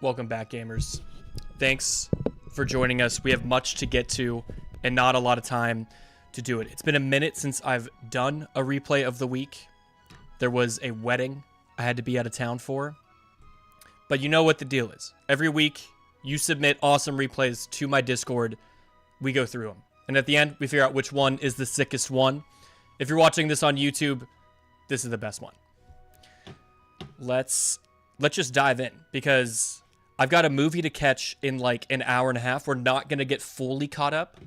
Welcome back, gamers. Thanks for joining us. We have much to get to and not a lot of time to do it. It's been a minute since I've done a replay of the week. There was a wedding I had to be out of town for. But you know what the deal is. Every week, you submit awesome replays to my Discord. We go through them. And at the end, we figure out which one is the sickest one. If you're watching this on YouTube, this is the best one. Let's just dive in, because I've got a movie to catch in like an hour and a half. We're not going to get fully caught up,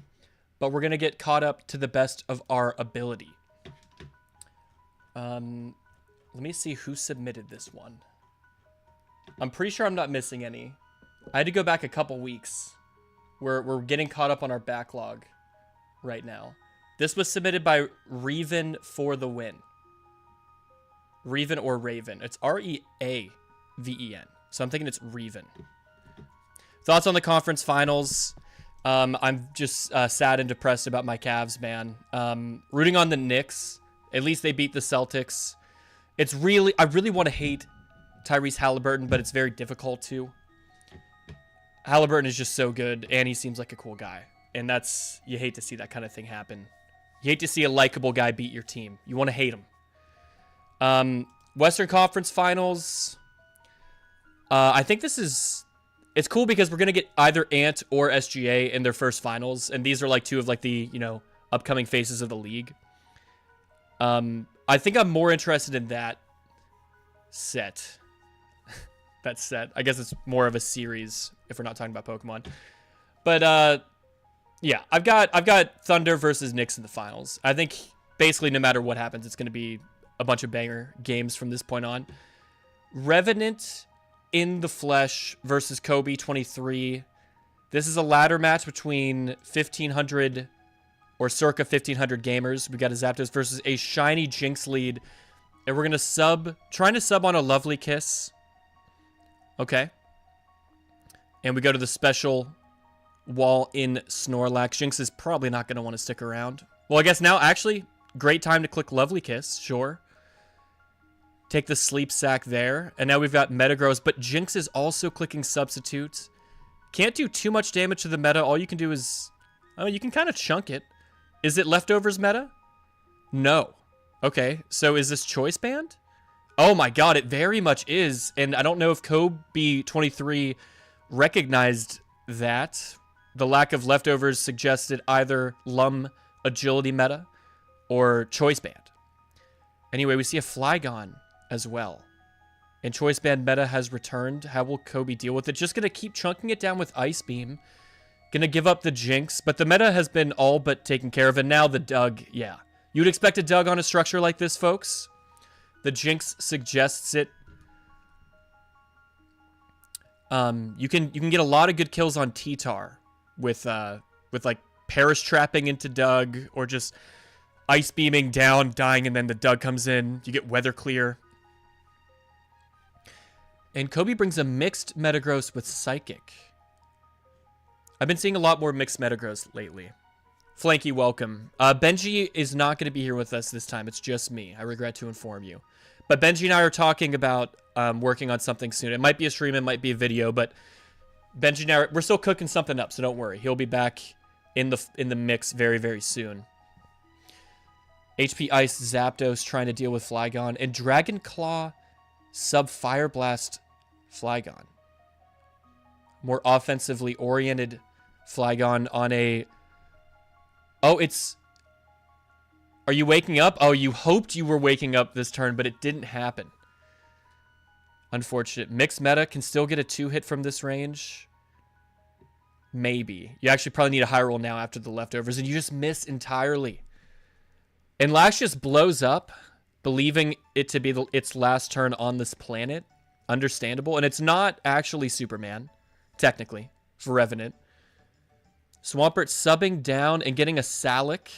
but we're going to get caught up to the best of our ability. Let me see who submitted this one. I'm pretty sure I'm not missing any. I had to go back a couple weeks. We're getting caught up on our backlog right now. This was submitted by Reven for the win. Reven or Raven. It's R-E-A-V-E-N. So I'm thinking it's Reven. Thoughts on the conference finals? I'm just sad and depressed about my Cavs, man. Rooting on the Knicks. At least they beat the Celtics. I really want to hate Tyrese Halliburton, but it's very difficult to. Halliburton is just so good, and he seems like a cool guy. And you hate to see that kind of thing happen. You hate to see a likable guy beat your team. You want to hate him. Western Conference Finals. I think it's cool because we're going to get either Ant or SGA in their first finals. And these are like two of like the, upcoming faces of the league. I think I'm more interested in that set. That set. I guess it's more of a series if we're not talking about Pokemon. But, yeah, I've got Thunder versus Knicks in the finals. I think basically no matter what happens, it's going to be a bunch of banger games from this point on. Revenant in the flesh versus Kobe 23. This is a ladder match between 1,500 or circa 1,500 gamers. We got a Zapdos versus a shiny Jinx lead. And we're going to trying to sub on a Lovely Kiss. Okay. And we go to the special wall in Snorlax. Jinx is probably not going to want to stick around. Well, I guess now, actually, great time to click Lovely Kiss. Sure. Take the Sleep Sack there. And now we've got Metagross, but Jinx is also clicking Substitute. Can't do too much damage to the meta. All you can do is... you can kind of chunk it. Is it Leftovers meta? No. Okay, so is this Choice Band? Oh my god, it very much is. And I don't know if Kobe23 recognized that. The lack of Leftovers suggested either Lum Agility meta or Choice Band. Anyway, we see a Flygon as well. And Choice Band meta has returned. How will Kobe deal with it? Just going to keep chunking it down with Ice Beam. Going to give up the Jinx. But the meta has been all but taken care of. And now the Doug, yeah. You would expect a Doug on a structure like this, folks. The Jinx suggests it. You can get a lot of good kills on T-Tar with like Perish trapping into Doug, or just Ice Beaming down, dying, and then the Doug comes in. You get Weather Clear. And Kobe brings a mixed Metagross with Psychic. I've been seeing a lot more mixed Metagross lately. Flanky, welcome. Benji is not going to be here with us this time. It's just me. I regret to inform you. But Benji and I are talking about working on something soon. It might be a stream, it might be a video, but Benji and I, we're still cooking something up, so don't worry. He'll be back in the mix very, very soon. HP Ice Zapdos trying to deal with Flygon, and Dragon Claw sub Fire Blast Flygon. More offensively oriented Flygon on a... Oh, it's... Are you waking up? Oh, you hoped you were waking up this turn, but it didn't happen. Unfortunate. Mixed meta can still get a 2-hit from this range. Maybe. You actually probably need a high roll now after the Leftovers, and you just miss entirely. And Lash just blows up, believing it to be its last turn on this planet. Understandable. And it's not actually Superman, technically, for Revenant. Swampert subbing down and getting a Salic.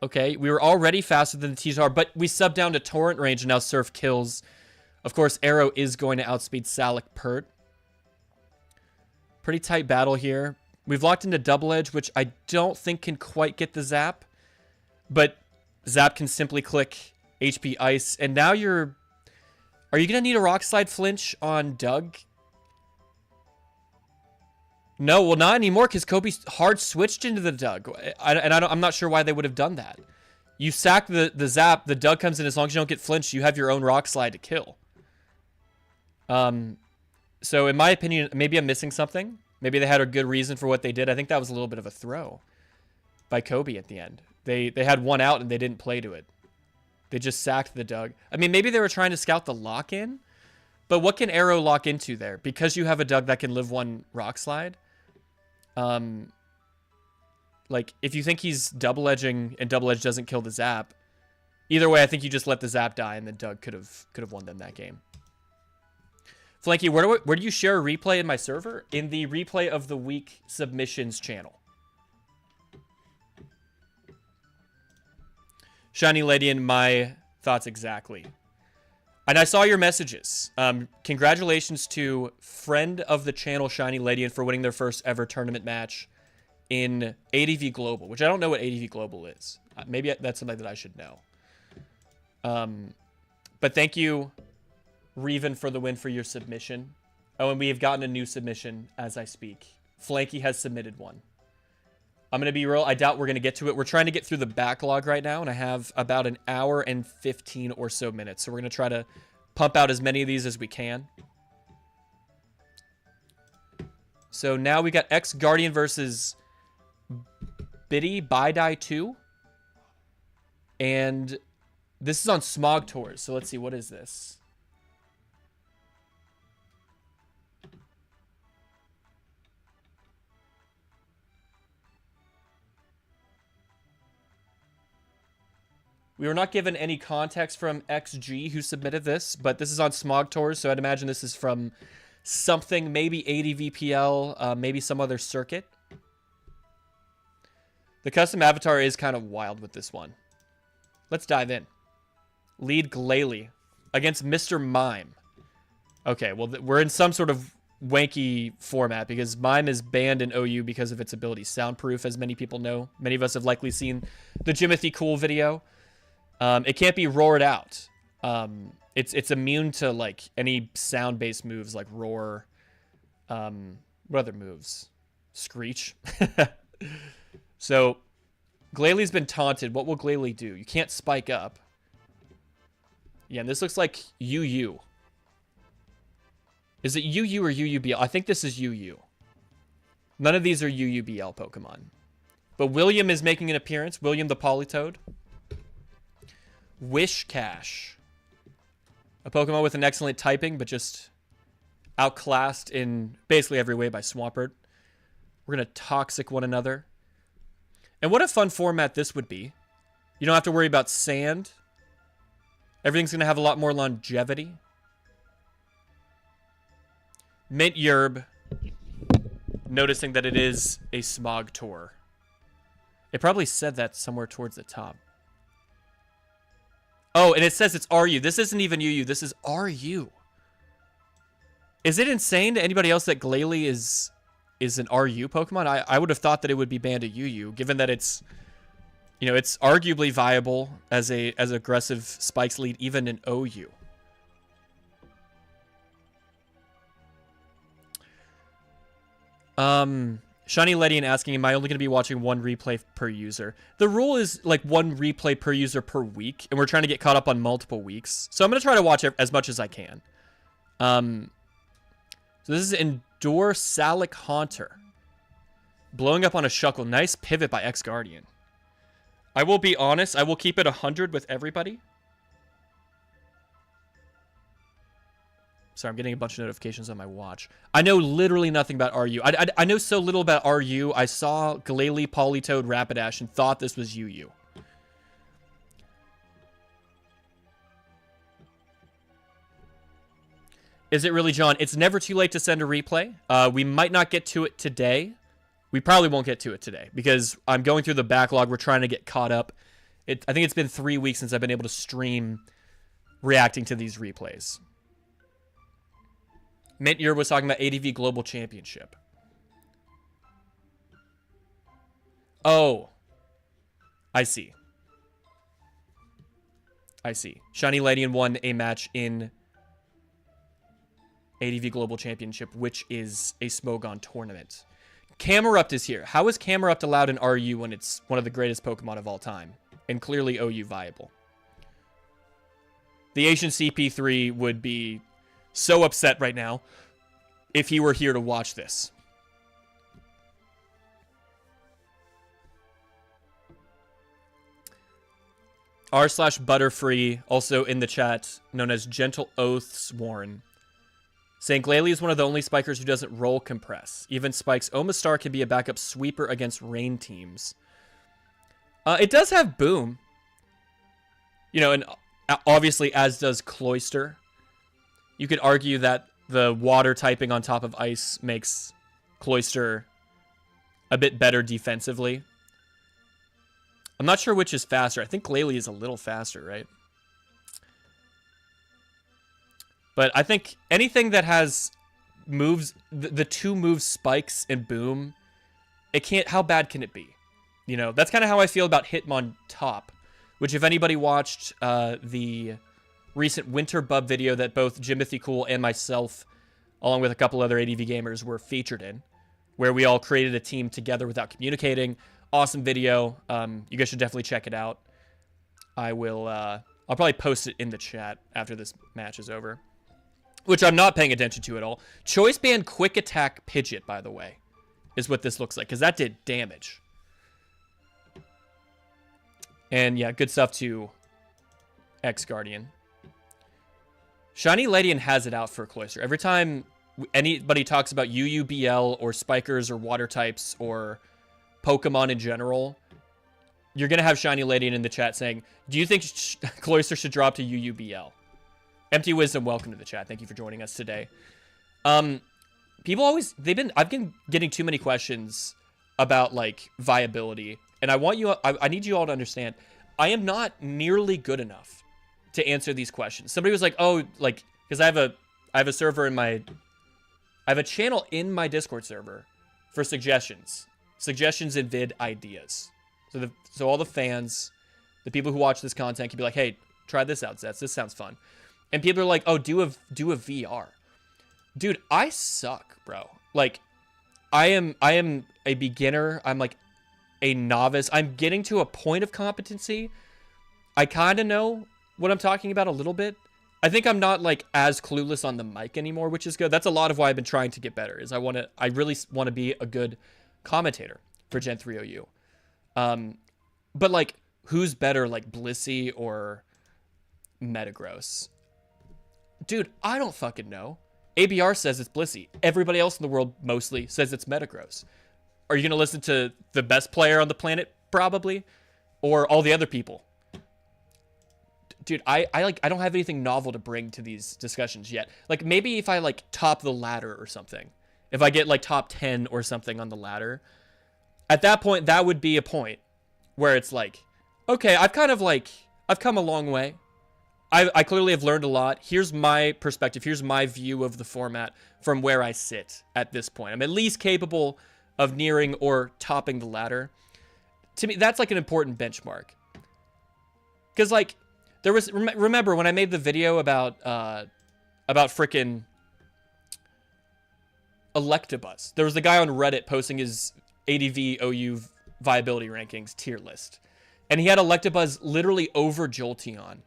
Okay, we were already faster than the T-Tar, but we subbed down to Torrent range, and now Surf kills. Of course, Arrow is going to outspeed Salic Pert. Pretty tight battle here. We've locked into Double Edge, which I don't think can quite get the Zap. But Zap can simply click HP Ice. And now you're... Are you going to need a Rock Slide flinch on Doug? No, well, not anymore because Kobe hard switched into the Doug. I'm not sure why they would have done that. You sack the zap, the Doug comes in. As long as you don't get flinched, you have your own rock slide to kill. So in my opinion, maybe I'm missing something. Maybe they had a good reason for what they did. I think that was a little bit of a throw by Kobe at the end. They had one out and they didn't play to it. They just sacked the Doug. I mean, maybe they were trying to scout the lock-in, but what can Arrow lock into there? Because you have a Doug that can live one rock slide. Like, if you think he's double-edging and double-edge doesn't kill the zap, either way, I think you just let the zap die and then Doug could have won them that game. Flanky, where do you share a replay in my server? In the replay of the week submissions channel. Shiny Ladian, my thoughts exactly. And I saw your messages. Congratulations to friend of the channel, Shiny Ladian, for winning their first ever tournament match in ADV Global, which I don't know what ADV Global is. Maybe that's something that I should know. But thank you, Reven, for the win for your submission. Oh, and we have gotten a new submission as I speak. Flanky has submitted one. I'm going to be real. I doubt we're going to get to it. We're trying to get through the backlog right now, and I have about an hour and 15 or so minutes. So we're going to try to pump out as many of these as we can. So now we got Exardian versus Biddy 2. And this is on Smog Tours. So let's see. What is this? We were not given any context from XG who submitted this, but this is on Smog Tours, so I'd imagine this is from something, maybe ADVPL, maybe some other circuit. The custom avatar is kind of wild with this one. Let's dive in. Lead Glalie against Mr. Mime. Okay, well, we're in some sort of wanky format because Mime is banned in OU because of its ability. Soundproof, as many people know. Many of us have likely seen the Jimothy Cool video. It can't be roared out. It's immune to like any sound-based moves like roar. What other moves? Screech. So Glalie's been taunted. What will Glalie do? You can't spike up. Yeah, and this looks like UU. Is it UU or UUBL? I think this is UU. None of these are UUBL Pokemon. But William is making an appearance. William the Politoed. Wishcash. A Pokemon with an excellent typing, but just outclassed in basically every way by Swampert. We're going to Toxic one another. And what a fun format this would be. You don't have to worry about sand. Everything's going to have a lot more longevity. Mint Yerb. Noticing that it is a Smog Tour. It probably said that somewhere towards the top. Oh, and it says it's RU. This isn't even UU. This is RU. Is it insane to anybody else that Glalie is an RU Pokemon? I would have thought that it would be banned at UU, given that it's, you know, it's arguably viable as aggressive Spikes lead even in OU. Shiny Ledian asking, am I only going to be watching one replay per user? The rule is like one replay per user per week, and we're trying to get caught up on multiple weeks. So I'm going to try to watch as much as I can. So this is Endure Salic Haunter. Blowing up on a Shuckle. Nice pivot by Exardian. I will be honest, I will keep it 100 with everybody. Sorry, I'm getting a bunch of notifications on my watch. I know literally nothing about RU. I know so little about RU. I saw Glalie, Politoed, Rapidash, and thought this was UU. Is it really, John? It's never too late to send a replay. We might not get to it today. We probably won't get to it today because I'm going through the backlog. We're trying to get caught up. I think it's been 3 weeks since I've been able to stream reacting to these replays. Mint Year was talking about ADV Global Championship. Oh. I see. I see. Shiny Ladian won a match in ADV Global Championship, which is a Smogon tournament. Camerupt is here. How is Camerupt allowed in RU when it's one of the greatest Pokemon of all time? And clearly OU viable. The Asian CP3 would be so upset right now if he were here to watch this. r/Butterfree, also in the chat, known as Gentle Oaths Warren, saying Glalie is one of the only spikers who doesn't roll compress. Even Spike's Omastar can be a backup sweeper against rain teams. It does have Boom. You know, and obviously as does Cloyster. You could argue that the water typing on top of ice makes Cloyster a bit better defensively. I'm not sure which is faster. I think Glalie is a little faster, right? But I think anything that has moves, the two moves Spikes and Boom, it can't, how bad can it be? You know, that's kind of how I feel about Hitmontop, which if anybody watched the recent Winter Bub video that both Jimothy Cool and myself, along with a couple other ADV gamers, were featured in, where we all created a team together without communicating. Awesome video. You guys should definitely check it out. I will, I'll probably post it in the chat after this match is over, which I'm not paying attention to at all. Choice Band Quick Attack Pidgeot, by the way, is what this looks like, because that did damage. And yeah, good stuff to Exardian. Shiny Ladian has it out for Cloyster. Every time anybody talks about UUBL or Spikers or Water types or Pokemon in general, you're going to have Shiny Ladian in the chat saying, do you think Cloyster should drop to UUBL? Empty Wisdom, welcome to the chat. Thank you for joining us today. People always, I've been getting too many questions about like viability. And I need you all to understand, I am not nearly good enough to answer these questions. Somebody was like, oh, like, because I have a server in I have a channel in my Discord server for suggestions and vid ideas. So all the fans, the people who watch this content can be like, hey, try this out, Zets. This sounds fun. And people are like, oh, do a VR. Dude, I suck, bro. Like, I am a beginner. I'm like a novice. I'm getting to a point of competency. I kind of know what I'm talking about a little bit. I think I'm not like as clueless on the mic anymore, which is good. That's a lot of why I've been trying to get better. Is I really want to be a good commentator for Gen 3 OU. But like, who's better, like Blissey or Metagross? Dude, I don't fucking know. ABR says it's Blissey. Everybody else in the world mostly says it's Metagross. Are you going to listen to the best player on the planet? Probably. Or all the other people? Dude, I don't have anything novel to bring to these discussions yet. Like, maybe if I, like, top the ladder or something. If I get, like, top 10 or something on the ladder. At that point, that would be a point where it's like, okay, I've come a long way. I clearly have learned a lot. Here's my perspective. Here's my view of the format from where I sit at this point. I'm at least capable of nearing or topping the ladder. To me, that's like an important benchmark. Because like, there was, remember when I made the video about frickin' Electabuzz. There was the guy on Reddit posting his ADV OU viability rankings tier list. And he had Electabuzz literally over Jolteon.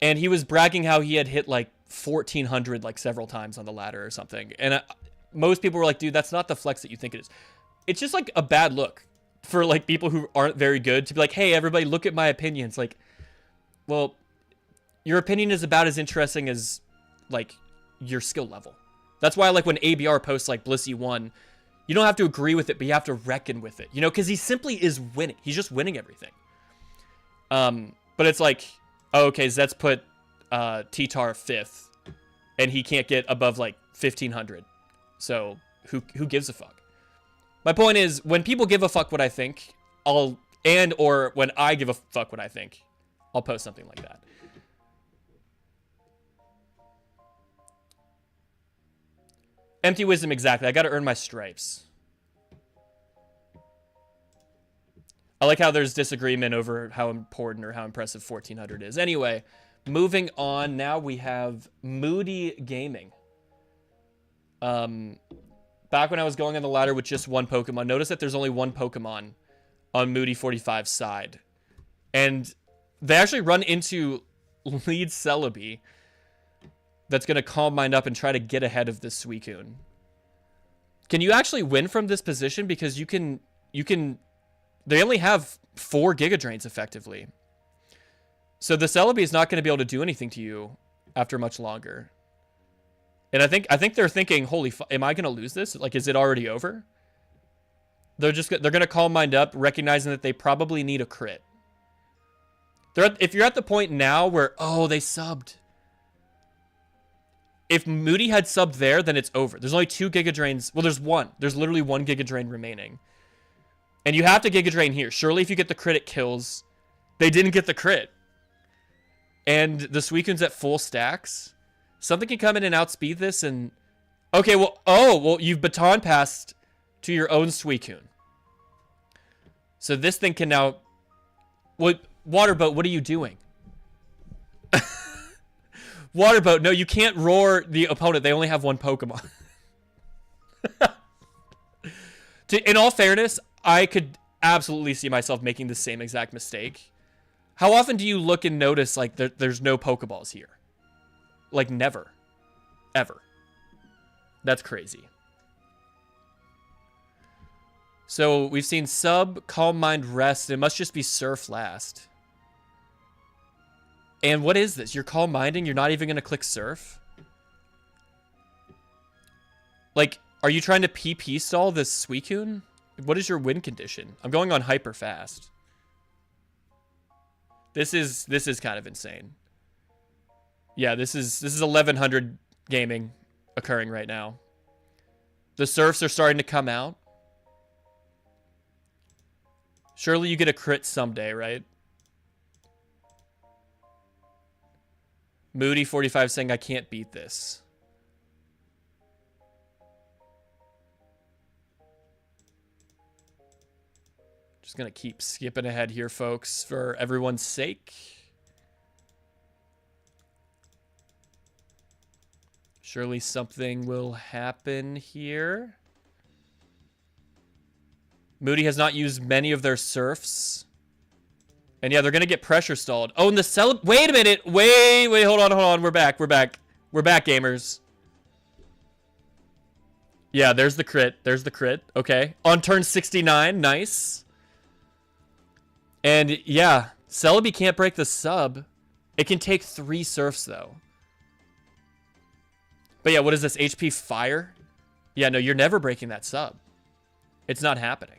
And he was bragging how he had hit like 1,400 like several times on the ladder or something. And most people were like, dude, that's not the flex that you think it is. It's just like a bad look for like people who aren't very good to be like, hey, everybody, look at my opinions. Like, well, your opinion is about as interesting as like your skill level. That's why like when ABR posts like Blissey 1, you don't have to agree with it, but you have to reckon with it, you know, because he simply is winning. He's just winning everything. But it's like, oh, okay, Zets put T-Tar 5th, and he can't get above like 1,500. So who gives a fuck? My point is, when people give a fuck what I think, or when I give a fuck what I think, I'll post something like that. Empty Wisdom, exactly. I got to earn my stripes. I like how there's disagreement over how important or how impressive 1,400 is. Anyway, moving on. Now we have Moody Gaming. back when I was going on the ladder with just one Pokemon, notice that there's only one Pokemon on Moody 45's side. And they actually run into lead Celebi that's going to Calm Mind up and try to get ahead of this Suicune. Can you actually win from this position? Because you can, they only have 4 Giga Drains effectively. So the Celebi is not going to be able to do anything to you after much longer. And I think they're thinking, holy am I going to lose this? Like, is it already over? They're going to Calm Mind up, recognizing that they probably need a crit. If you're at the point now where, oh, they subbed. If Moody had subbed there, then it's over. There's only 2 Giga Drains. Well, there's one. There's literally 1 Giga Drain remaining. And you have to Giga Drain here. Surely if you get the crit, it kills. They didn't get the crit. And the Suicune's at full stacks. Something can come in and outspeed this and... Okay, well, you've baton passed to your own Suicune. So this thing can now... What, Waterboat, what are you doing? Waterboat, no, you can't roar the opponent. They only have 1 Pokemon. In all fairness, I could absolutely see myself making the same exact mistake. How often do you look and notice, like, there's no Pokeballs here? Like, never. Ever. That's crazy. So, we've seen Sub, Calm Mind, Rest. It must just be Surf last. And what is this? You're Calm Minding? You're not even going to click Surf? Like, are you trying to PP stall this Suicune? What is your win condition? I'm going on hyper fast. This is kind of insane. Yeah, this is 1100 gaming occurring right now. The Surfs are starting to come out. Surely you get a crit someday, right? Moody 45 saying I can't beat this. Just gonna keep skipping ahead here, folks, for everyone's sake. Surely something will happen here. Moody has not used many of their Surfs. And yeah, they're going to get pressure stalled. Oh, and the wait a minute. Wait, hold on. We're back, gamers. Yeah, there's the crit. Okay. On turn 69. Nice. And yeah, Celebi can't break the sub. It can take 3 Surfs, though. But yeah, what is this? HP Fire? Yeah, no, you're never breaking that sub. It's not happening.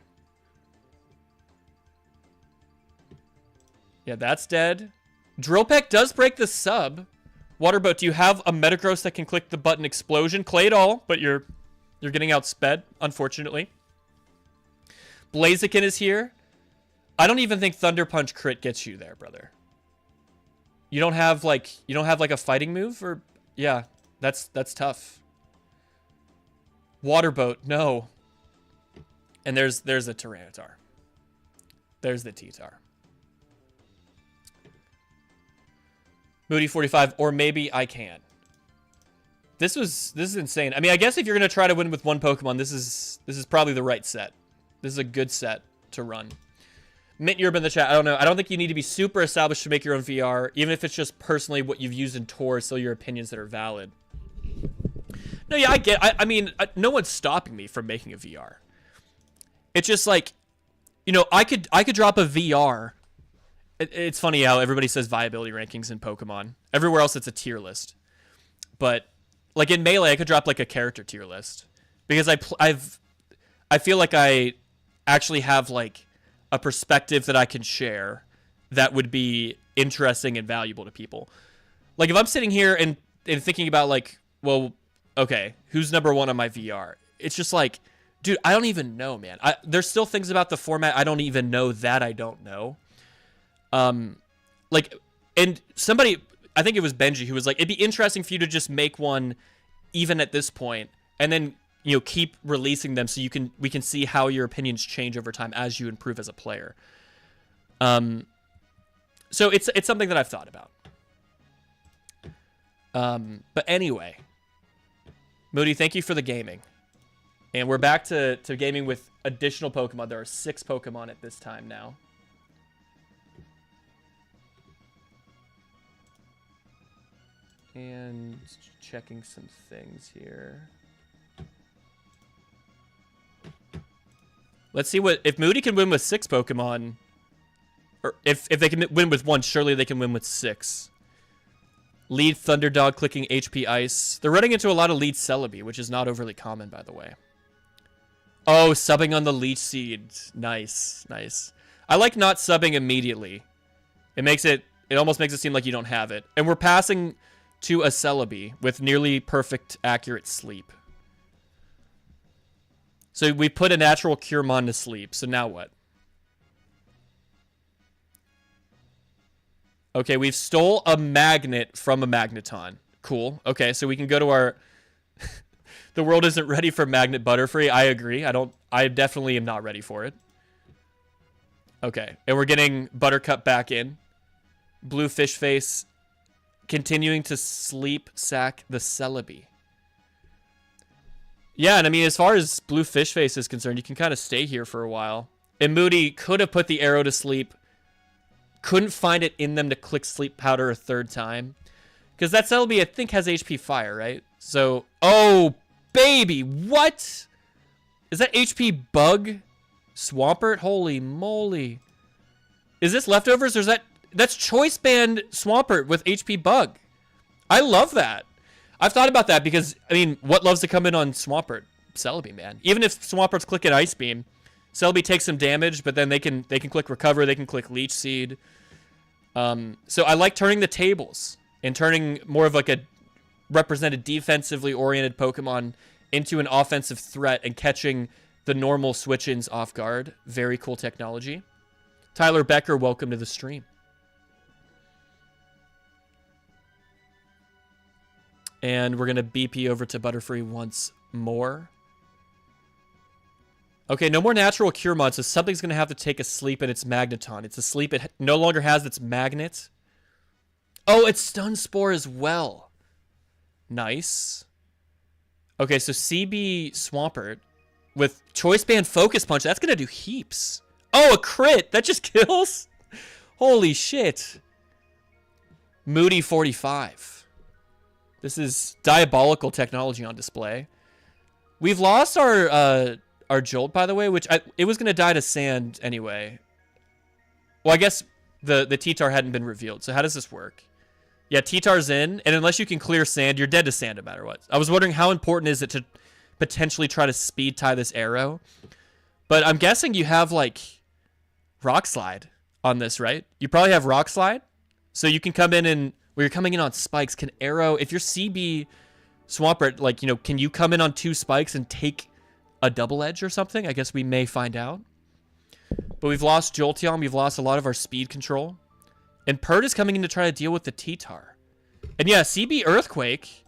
Yeah, that's dead. Drill Peck does break the sub. Waterboat, do you have a Metagross that can click the button Explosion? Claydol, but you're getting outsped, unfortunately. Blaziken is here. I don't even think Thunder Punch crit gets you there, brother. You don't have like a fighting move, or yeah, that's tough. Waterboat, no. And there's the Tyranitar. There's the T-Tar. Moody 45, or maybe I can. This is insane. I mean, I guess if you're gonna try to win with 1 Pokemon, this is probably the right set. This is a good set to run. Mint Yerb in the chat. I don't know. I don't think you need to be super established to make your own VR, even if it's just personally what you've used in Tour, still your opinions that are valid. No, yeah, I mean, no one's stopping me from making a VR. It's just like, you know, I could drop a VR. It's funny how everybody says viability rankings in Pokemon. Everywhere else, it's a tier list. But like in Melee, I could drop like a character tier list because I feel like I actually have like a perspective that I can share that would be interesting and valuable to people. Like if I'm sitting here and thinking about like, well, okay, who's number 1 on my VR? It's just like, dude, I don't even know, man. There's still things about the format I don't even know that I don't know. Like, and somebody, I think it was Benji, who was like, it'd be interesting for you to just make one even at this point, and then, you know, keep releasing them so we can see how your opinions change over time as you improve as a player. So it's something that I've thought about. But anyway, Moody, thank you for the gaming. And we're back to gaming with additional Pokemon. There are 6 Pokemon at this time now. And checking some things here. Let's see if Moody can win with 6 Pokemon, or if they can win with 1, surely they can win with 6. Lead Thunderdog clicking HP Ice. They're running into a lot of lead Celebi, which is not overly common, by the way. Oh, subbing on the Leech Seed. Nice, nice. I like not subbing immediately. It almost makes it seem like you don't have it. And we're passing to a Celebi with nearly perfect accurate sleep. So we put a natural Curemon to sleep. So now what? Okay, we've stole a magnet from a Magneton. Cool. Okay, so we can go to our... The world isn't ready for Magnet Butterfree. I agree. I definitely am not ready for it. Okay, and we're getting Buttercup back in. Blue Fish Face continuing to sleep sack the Celebi. Yeah, and I mean, as far as Blue Fish Face is concerned, you can kind of stay here for a while. And Moody could have put the arrow to sleep. Couldn't find it in them to click Sleep Powder a 3rd time. Because that Celebi, I think, has HP Fire, right? So, oh, baby, what? Is that HP Bug? Swampert? Holy moly. Is this leftovers, or is that's Choice Band Swampert with HP Bug? I love that. I've thought about that because, I mean, what loves to come in on Swampert? Celebi, man. Even if Swampert's clicking Ice Beam, Celebi takes some damage, but then they can click Recover, they can click Leech Seed. So I like turning the tables and turning more of like a represented defensively oriented Pokemon into an offensive threat and catching the normal switch-ins off guard. Very cool technology. Tyler Becker, welcome to the stream. And we're going to BP over to Butterfree once more. Okay, no more natural Curemon, so something's going to have to take a sleep in its Magneton. It's asleep. It no longer has its magnet. Oh, it's Stun Spore as well. Nice. Okay, so CB Swampert with Choice Band Focus Punch. That's going to do heaps. Oh, a crit. That just kills? Holy shit. Moody 45. This is diabolical technology on display. We've lost our Jolt, by the way, which it was going to die to sand anyway. Well, I guess the T-Tar hadn't been revealed. So how does this work? Yeah, T-Tar's in, and unless you can clear sand, you're dead to sand no matter what. I was wondering how important is it to potentially try to speed tie this arrow. But I'm guessing you have, like, Rock Slide on this, right? You probably have Rock Slide. So you can come in and, when you're coming in on spikes, can arrow, if you're CB Swampert, like, you know, can you come in on 2 spikes and take a double edge or something? I guess we may find out. But we've lost Jolteon. We've lost a lot of our speed control. And Pert is coming in to try to deal with the T-Tar. And yeah, CB Earthquake.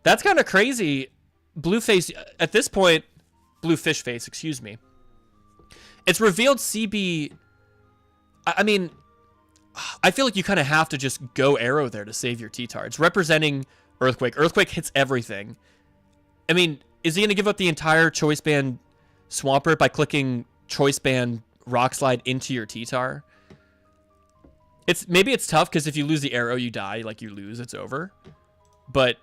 That's kind of crazy. Blueface, at this point, Blue Fish Face, excuse me. It's revealed CB... I mean, I feel like you kind of have to just go arrow there to save your T-Tar. It's representing Earthquake. Earthquake hits everything. I mean, is he going to give up the entire Choice Band Swampert by Choice Band Rock Slide into your T-Tar? Maybe it's tough because if you lose the arrow, you die. Like, you lose, it's over. But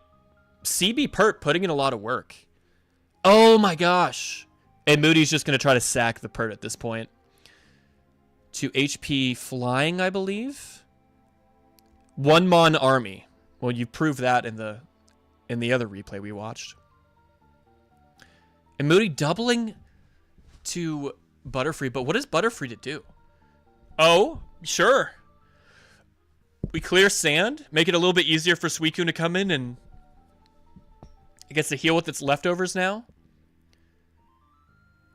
CB Pert putting in a lot of work. Oh my gosh. And Moody's just going to try to sack the Pert at this point. To HP Flying, I believe. One Mon Army. Well, you proved that in the other replay we watched. And Moody doubling to Butterfree. But what is Butterfree to do? Oh, sure. We clear sand, make it a little bit easier for Suicune to come in and it gets to heal with its leftovers now.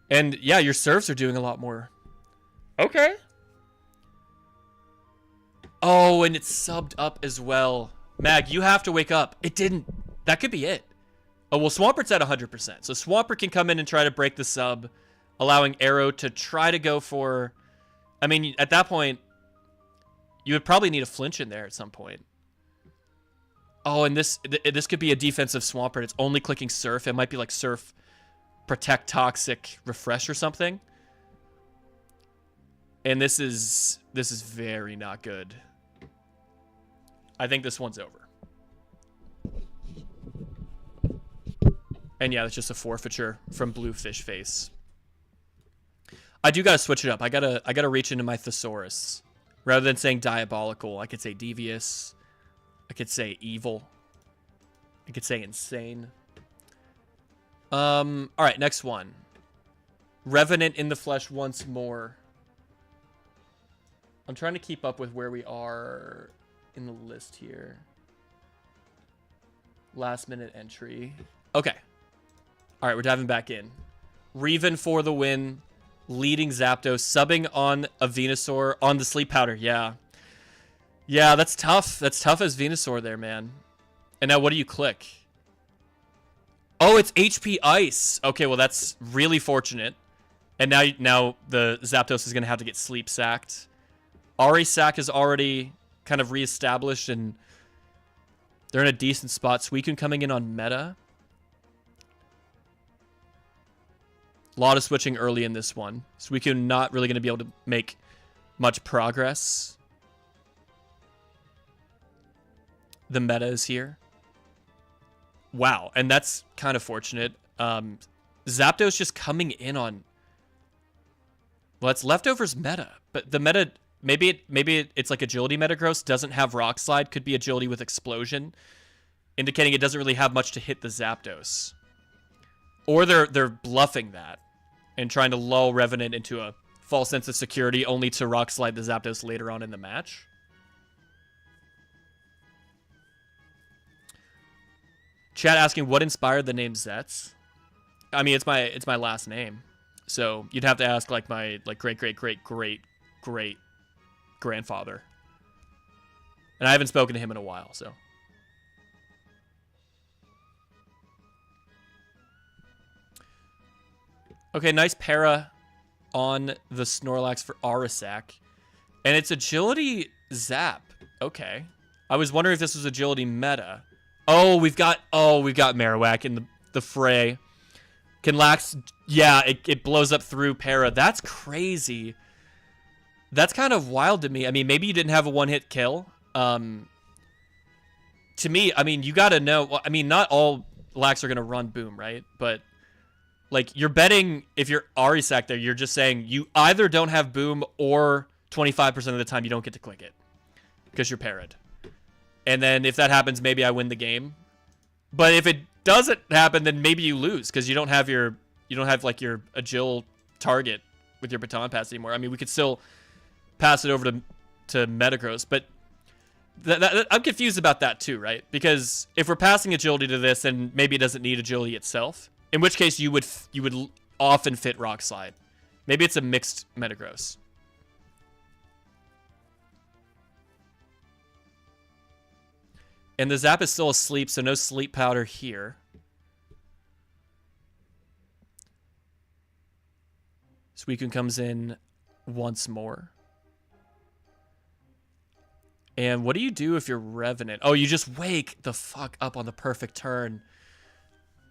And yeah, your serves are doing a lot more. Okay. Oh, and it's subbed up as well. Mag, you have to wake up. It didn't. That could be it. Oh, well, Swampert's at 100%. So Swampert can come in and try to break the sub, allowing Arrow to try to go for... I mean, at that point, you would probably need a flinch in there at some point. Oh, and this could be a defensive Swampert. It's only clicking Surf. It might be like Surf Protect Toxic, Refresh or something. And this is very not good. I think this one's over. And yeah, it's just a forfeiture from Blue Fish Face. I do gotta switch it up. I gotta reach into my thesaurus. Rather than saying diabolical, I could say devious. I could say evil. I could say insane. Alright, next one. Revenant in the flesh once more. I'm trying to keep up with where we are in the list here. Last minute entry. Okay. Alright, we're diving back in. Reven for the win. Leading Zapdos. Subbing on a Venusaur on the Sleep Powder. Yeah. Yeah, that's tough. That's tough as Venusaur there, man. And now what do you click? Oh, it's HP Ice. Okay, well, that's really fortunate. And now the Zapdos is going to have to get Sleep Sacked. Arisack is already kind of reestablished, and they're in a decent spot. Suicune coming in on meta. A lot of switching early in this one. Suicune not really going to be able to make much progress. The meta is here. Wow, and that's kind of fortunate. Zapdos just coming in on... Well, it's leftovers meta, but the meta... Maybe it's like agility metagross, doesn't have Rock Slide, could be agility with explosion, indicating it doesn't really have much to hit the Zapdos. Or they're bluffing that and trying to lull Revenant into a false sense of security only to Rock Slide the Zapdos later on in the match. Chat asking what inspired the name Zetz. I mean, it's my last name. So you'd have to ask like my great grandfather. And I haven't spoken to him in a while, so. Okay, nice para on the Snorlax for Arisack. And it's agility zap. Okay. I was wondering if this was agility meta. Oh, we've got Marowak in the fray. Can Lax... Yeah, it blows up through para. That's crazy. That's kind of wild to me. I mean, maybe you didn't have a one-hit kill. To me, I mean, you got to know... Well, I mean, not all Lax are going to run Boom, right? But, like, you're betting... If you're Arisack there, you're just saying you either don't have Boom or 25% of the time you don't get to click it. Because you're parried. And then if that happens, maybe I win the game. But if it doesn't happen, then maybe you lose because you don't have like your agile target with your baton pass anymore. I mean, we could still pass it over to Metagross, but I'm confused about that too, right? Because if we're passing agility to this, then maybe it doesn't need agility itself. In which case, you would often fit Rock Slide. Maybe it's a mixed Metagross. And the Zap is still asleep, so no Sleep Powder here. Suicune comes in once more. And what do you do if you're Revenant? Oh, you just wake the fuck up on the perfect turn.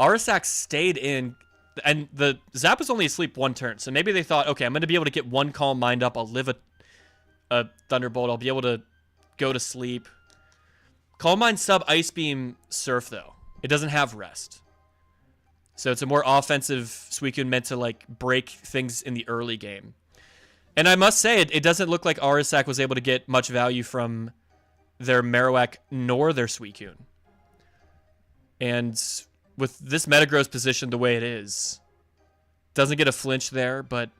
Arisack stayed in, and the Zap was only asleep one turn, so maybe they thought, okay, I'm going to be able to get one Calm Mind up, I'll live a Thunderbolt, I'll be able to go to sleep. Calm Mind sub Ice Beam Surf, though. It doesn't have Rest. So it's a more offensive Suicune meant to, like, break things in the early game. And I must say, it doesn't look like Arisack was able to get much value from their Marowak nor their Suicune. And with this Metagross position the way it is, doesn't get a flinch there, but...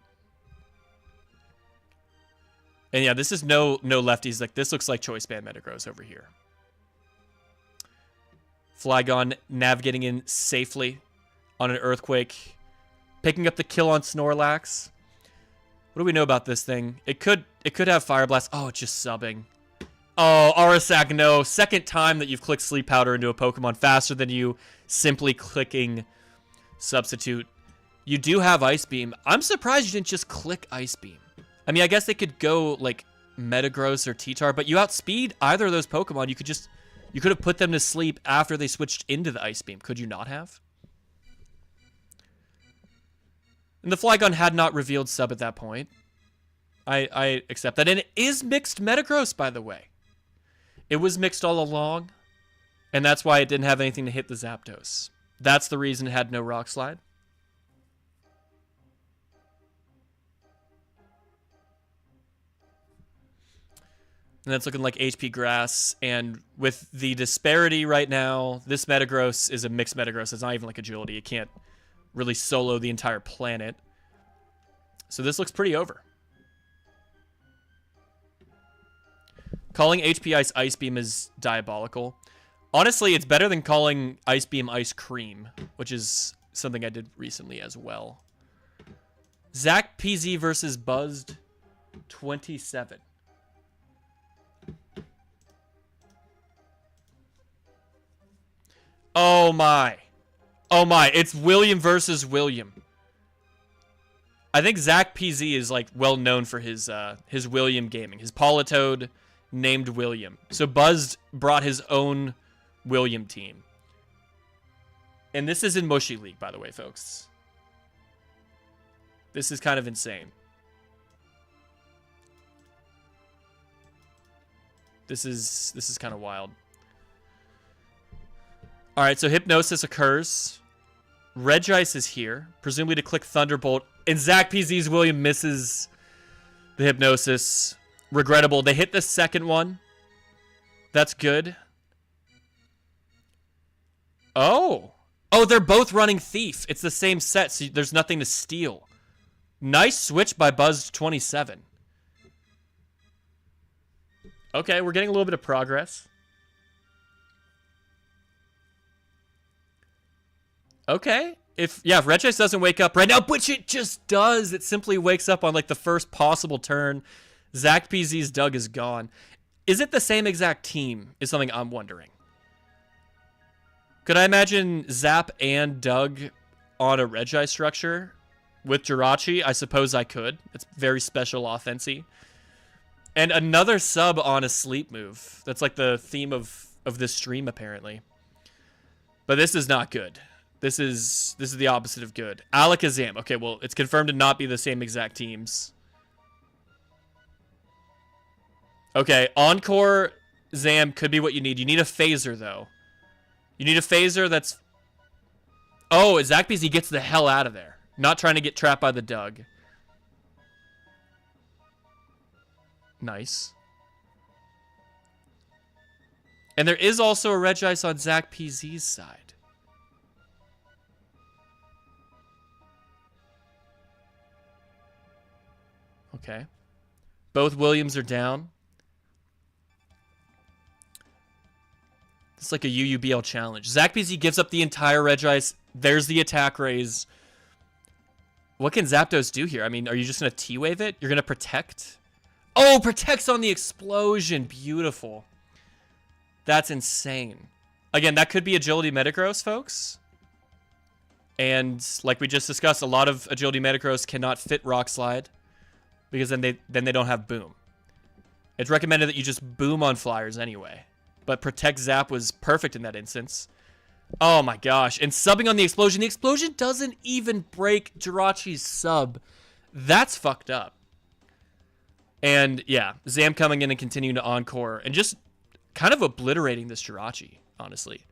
And yeah, this is no lefties. Like, this looks like Choice Band Metagross over here. Flygon navigating in safely on an Earthquake. Picking up the kill on Snorlax. What do we know about this thing? It could have Fire Blast. Oh, it's just subbing. Oh, Arisack, no. Second time that you've clicked Sleep Powder into a Pokemon faster than you simply clicking Substitute. You do have Ice Beam. I'm surprised you didn't just click Ice Beam. I mean, I guess they could go, like, Metagross or T-Tar, but you outspeed either of those Pokemon. You could have put them to sleep after they switched into the Ice Beam. Could you not have? And the Flygon had not revealed sub at that point. I accept that. And it is mixed Metagross, by the way. It was mixed all along. And that's why it didn't have anything to hit the Zapdos. That's the reason it had no Rock Slide. And that's looking like HP Grass. And with the disparity right now, this Metagross is a mixed Metagross. It's not even like Agility. It can't really solo the entire planet. So this looks pretty over. Calling HP Ice Ice Beam is diabolical. Honestly, it's better than calling Ice Beam Ice Cream, which is something I did recently as well. Zack PZ versus Buzzed 27. Oh my. Oh my, it's William versus William. I think Zack PZ is like well known for his William gaming, his Politoed named William. So Buzzed brought his own William team. And this is in Mushy League, by the way, folks. This is kind of insane. This is kind of wild. All right, so Hypnosis occurs. Regice is here, presumably to click Thunderbolt. And Zack PZ's William misses the Hypnosis. Regrettable. They hit the second one. That's good. Oh. Oh, they're both running Thief. It's the same set, so there's nothing to steal. Nice switch by Buzzed27. Okay, we're getting a little bit of progress. Okay. If Regice doesn't wake up right now, which it just does. It simply wakes up on like the first possible turn. Zack PZ's Doug is gone. Is it the same exact team is something I'm wondering. Could I imagine Zap and Doug on a Regice structure with Jirachi? I suppose I could. It's very special offensy. And another sub on a sleep move. That's like the theme of this stream, apparently. But this is not good. This is the opposite of good. Alakazam. Okay, well, it's confirmed to not be the same exact teams. Okay, Encore Zam could be what you need. You need a phaser, though. You need a phaser that's... Oh, Zack PZ gets the hell out of there. Not trying to get trapped by the Doug. Nice. And there is also a Regice on Zack PZ's side. Okay. Both Williams are down. It's like a UUBL challenge. Zack PZ gives up the entire Regice. There's the attack raise. What can Zapdos do here? I mean, are you just going to T-Wave it? You're going to protect? Oh, protects on the explosion. Beautiful. That's insane. Again, that could be Agility Metagross, folks. And like we just discussed, a lot of Agility Metagross cannot fit Rock Slide. Because then they don't have Boom. It's recommended that you just Boom on Flyers anyway. But Protect Zap was perfect in that instance. Oh my gosh. And subbing on the explosion. The explosion doesn't even break Jirachi's sub. That's fucked up. And yeah, Zam coming in and continuing to Encore. And just kind of obliterating this Jirachi, honestly.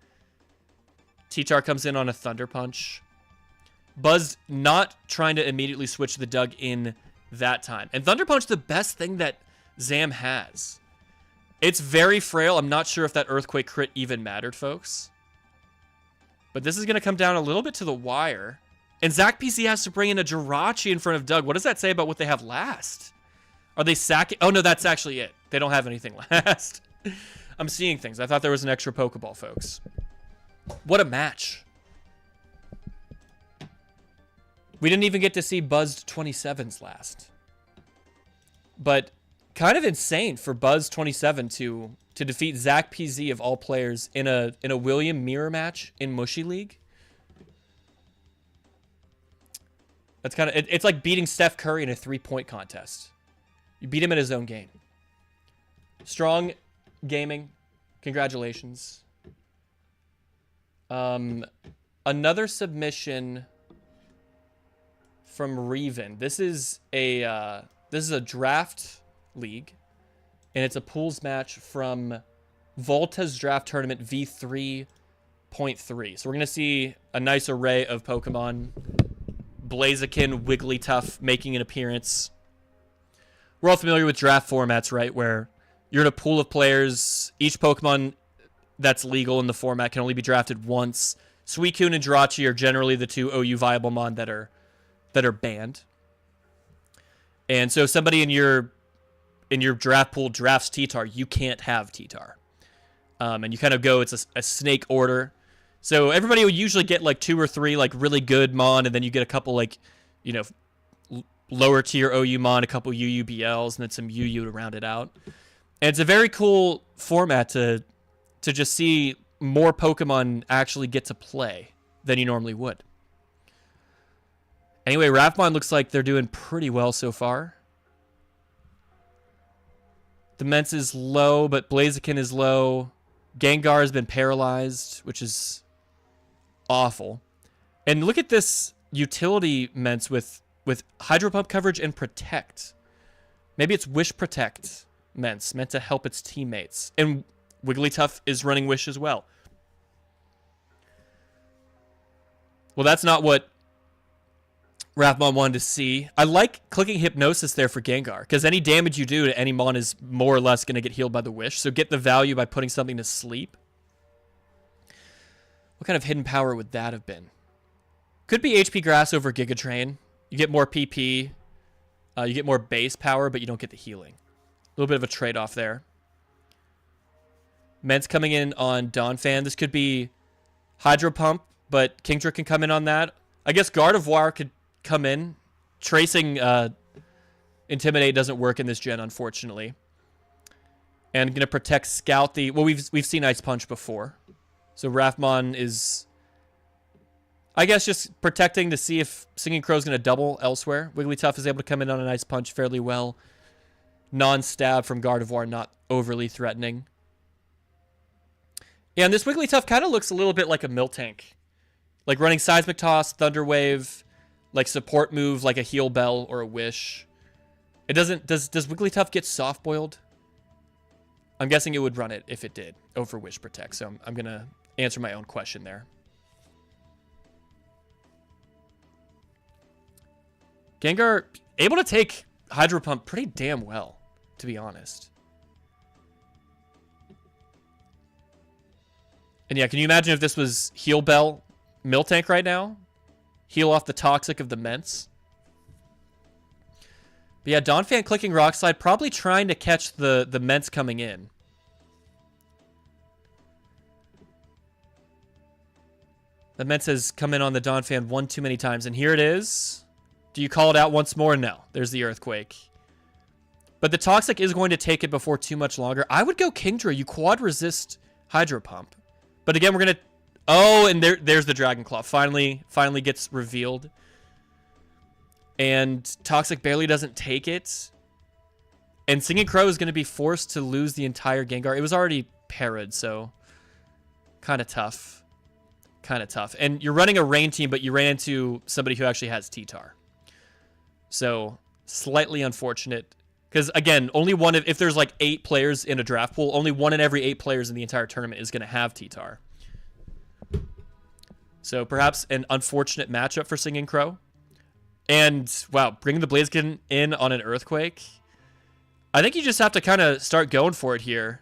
T-Tar comes in on a Thunder Punch. Buzz not trying to immediately switch the Doug in that time. And Thunder Punch, the best thing that Zam has. It's very frail. I'm not sure if that Earthquake crit even mattered, folks. But this is going to come down a little bit to the wire. And Zack PZ has to bring in a Jirachi in front of Doug. What does that say about what they have last? Are they sacking? Oh, no, that's actually it. They don't have anything last. I'm seeing things. I thought there was an extra Pokeball, folks. What a match. We didn't even get to see Buzzed27's last. But kind of insane for Buzz27 to defeat Zack PZ of all players in a William mirror match in Mushy League. That's kind of it's like beating Steph Curry in a 3-point contest. You beat him in his own game. Strong gaming. Congratulations. Another submission from Reven. This is a draft league, and it's a pools match from Voltz Draft Tournament V3.3. So we're gonna see a nice array of Pokemon. Blaziken, Wigglytuff making an appearance. We're all familiar with draft formats, right? Where you're in a pool of players. Each Pokemon that's legal in the format can only be drafted once. Suicune and Jirachi are generally the two OU viable mon that are banned. And so if somebody in your draft pool drafts T-Tar, you can't have T-Tar. And you kind of go, it's a snake order. So everybody would usually get like 2 or 3 like really good mon, and then you get a couple like, you know, lower tier OU mon, a couple UUBLs, and then some UU to round it out. And it's a very cool format to just see more Pokemon actually get to play than you normally would. Anyway, Ravmon looks like they're doing pretty well so far. The Mence is low, but Blaziken is low. Gengar has been paralyzed, which is awful. And look at this utility Mence with Hydro Pump coverage and Protect. Maybe it's Wish Protect Mence, meant to help its teammates. And Wigglytuff is running Wish as well. Well, that's not what Rathmon wanted to see. I like clicking Hypnosis there for Gengar, because any damage you do to any mon is more or less going to get healed by the Wish. So get the value by putting something to sleep. What kind of hidden power would that have been? Could be HP Grass over Giga Drain. You get more PP. You get more base power, but you don't get the healing. A little bit of a trade-off there. Mence coming in on Donphan. This could be Hydro Pump, but Kingdra can come in on that. I guess Gardevoir could come in. Tracing Intimidate doesn't work in this gen, unfortunately. And going to protect Scout the... Well, we've seen Ice Punch before. So Rathmon is, I guess, just protecting to see if Singing Crow is going to double elsewhere. Wigglytuff is able to come in on an Ice Punch fairly well. Non-stab from Gardevoir, not overly threatening. Yeah, and this Wigglytuff kind of looks a little bit like a Miltank. Like running Seismic Toss, Thunder Wave, like support move like a Heal Bell or a Wish. It doesn't... Does Wigglytuff get soft-boiled? I'm guessing it would run it if it did over Wish Protect. So I'm going to answer my own question there. Gengar able to take Hydro Pump pretty damn well, to be honest. And yeah, can you imagine if this was Heal Bell Miltank right now? Heal off the Toxic of the Mence. But yeah, Donphan clicking Rock Slide, probably trying to catch the Mence coming in. The Mence has come in on the Donphan one too many times, and here it is. Do you call it out once more? No. There's the Earthquake. But the Toxic is going to take it before too much longer. I would go Kingdra. You quad resist Hydro Pump. But again, we're going to... Oh, and there's the Dragon Claw. Finally gets revealed. And Toxic barely doesn't take it. And Singing Crow is going to be forced to lose the entire Gengar. It was already parried, so kind of tough. Kind of tough. And you're running a rain team, but you ran into somebody who actually has T-Tar. So slightly unfortunate. Because, again, only one... If there's like 8 players in a draft pool, only 1 in every 8 players in the entire tournament is going to have T-Tar. So perhaps an unfortunate matchup for Singing Crow. And, wow, bringing the Blaziken in on an Earthquake. I think you just have to kind of start going for it here.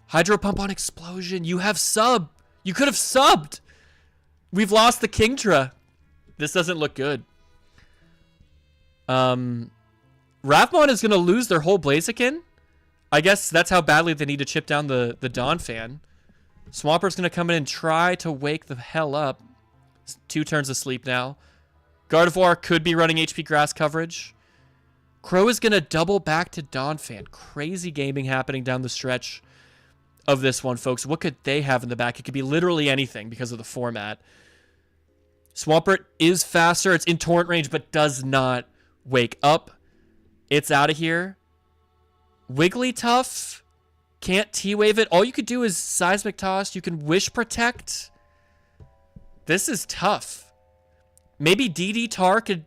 Hydro Pump on Explosion. You have sub. You could have subbed. We've lost the Kingdra. This doesn't look good. Ravmon is going to lose their whole Blaziken. I guess that's how badly they need to chip down the Donphan. Swampert going to come in and try to wake the hell up. 2 turns asleep now. Gardevoir could be running HP Grass coverage. Crow is going to double back to Donphan. Crazy gaming happening down the stretch of this one, folks. What could they have in the back? It could be literally anything because of the format. Swampert is faster. It's in torrent range, but does not wake up. It's out of here. Wigglytuff can't T-Wave it. All you could do is Seismic Toss. You can Wish Protect. This is tough. Maybe DD Tar could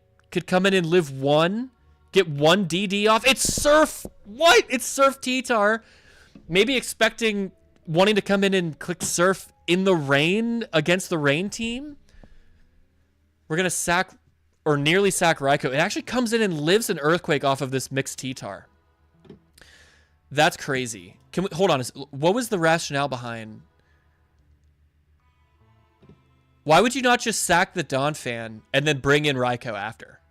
come in and live one, get one DD off. It's Surf. What? It's Surf T-Tar. Maybe wanting to come in and click Surf in the rain against the rain team. We're going to sack or nearly sack Raikou. It actually comes in and lives an Earthquake off of this mixed T-Tar. That's crazy. Can we hold on? What was the rationale behind? Why would you not just sack the Dawn Fan and then bring in Raikou after?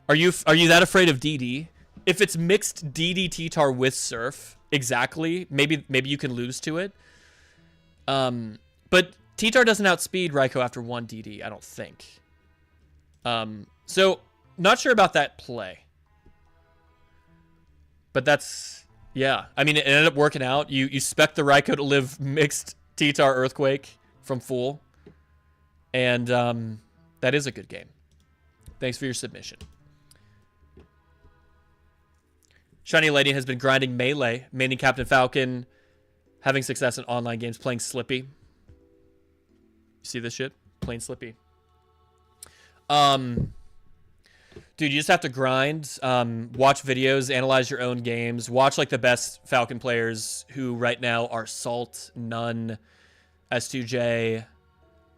Are you that afraid of DD? If it's mixed DD T-Tar with Surf, exactly. Maybe you can lose to it. But T-Tar doesn't outspeed Raikou after one DD, I don't think. So not sure about that play. But that's, yeah. I mean, it ended up working out. You spec the Raikou to live mixed T-Tar Earthquake from Fool. And that is a good game. Thanks for your submission. Shiny Ladian has been grinding Melee, mainly Captain Falcon, having success in online games, playing Slippy. You see this shit? Playing Slippy. Dude, you just have to grind, watch videos, analyze your own games, watch like the best Falcon players who right now are Salt, Nun, S2J,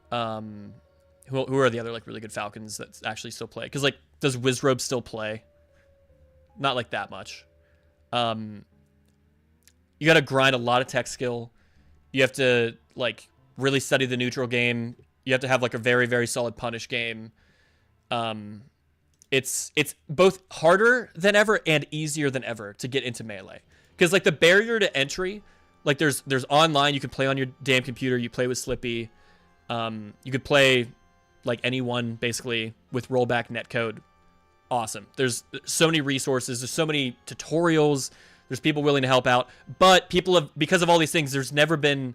who are the other like really good Falcons that actually still play? Because like, does Wizrobe still play? Not like that much. You got to grind a lot of tech skill. You have to like really study the neutral game. You have to have like a very, very solid punish game. It's both harder than ever and easier than ever to get into Melee. Because like the barrier to entry, like there's online, you can play on your damn computer, you play with Slippy. You could play like anyone basically with rollback netcode. Awesome. There's so many resources, there's so many tutorials, there's people willing to help out, but because of all these things, there's never been,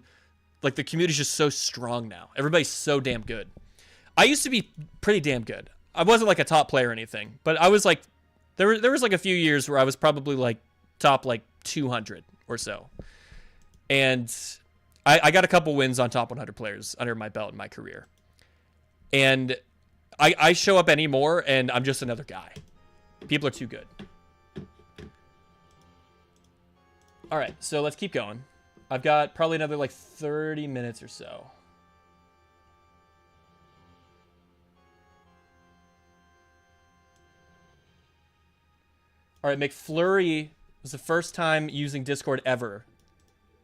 like the community's just so strong now. Everybody's so damn good. I used to be pretty damn good. I wasn't like a top player or anything, but I was like, there was like a few years where I was probably like top like 200 or so. And I got a couple wins on top 100 players under my belt in my career. And I show up anymore and I'm just another guy. People are too good. All right, so let's keep going. I've got probably another like 30 minutes or so. All right, McFlurry was the first time using Discord ever.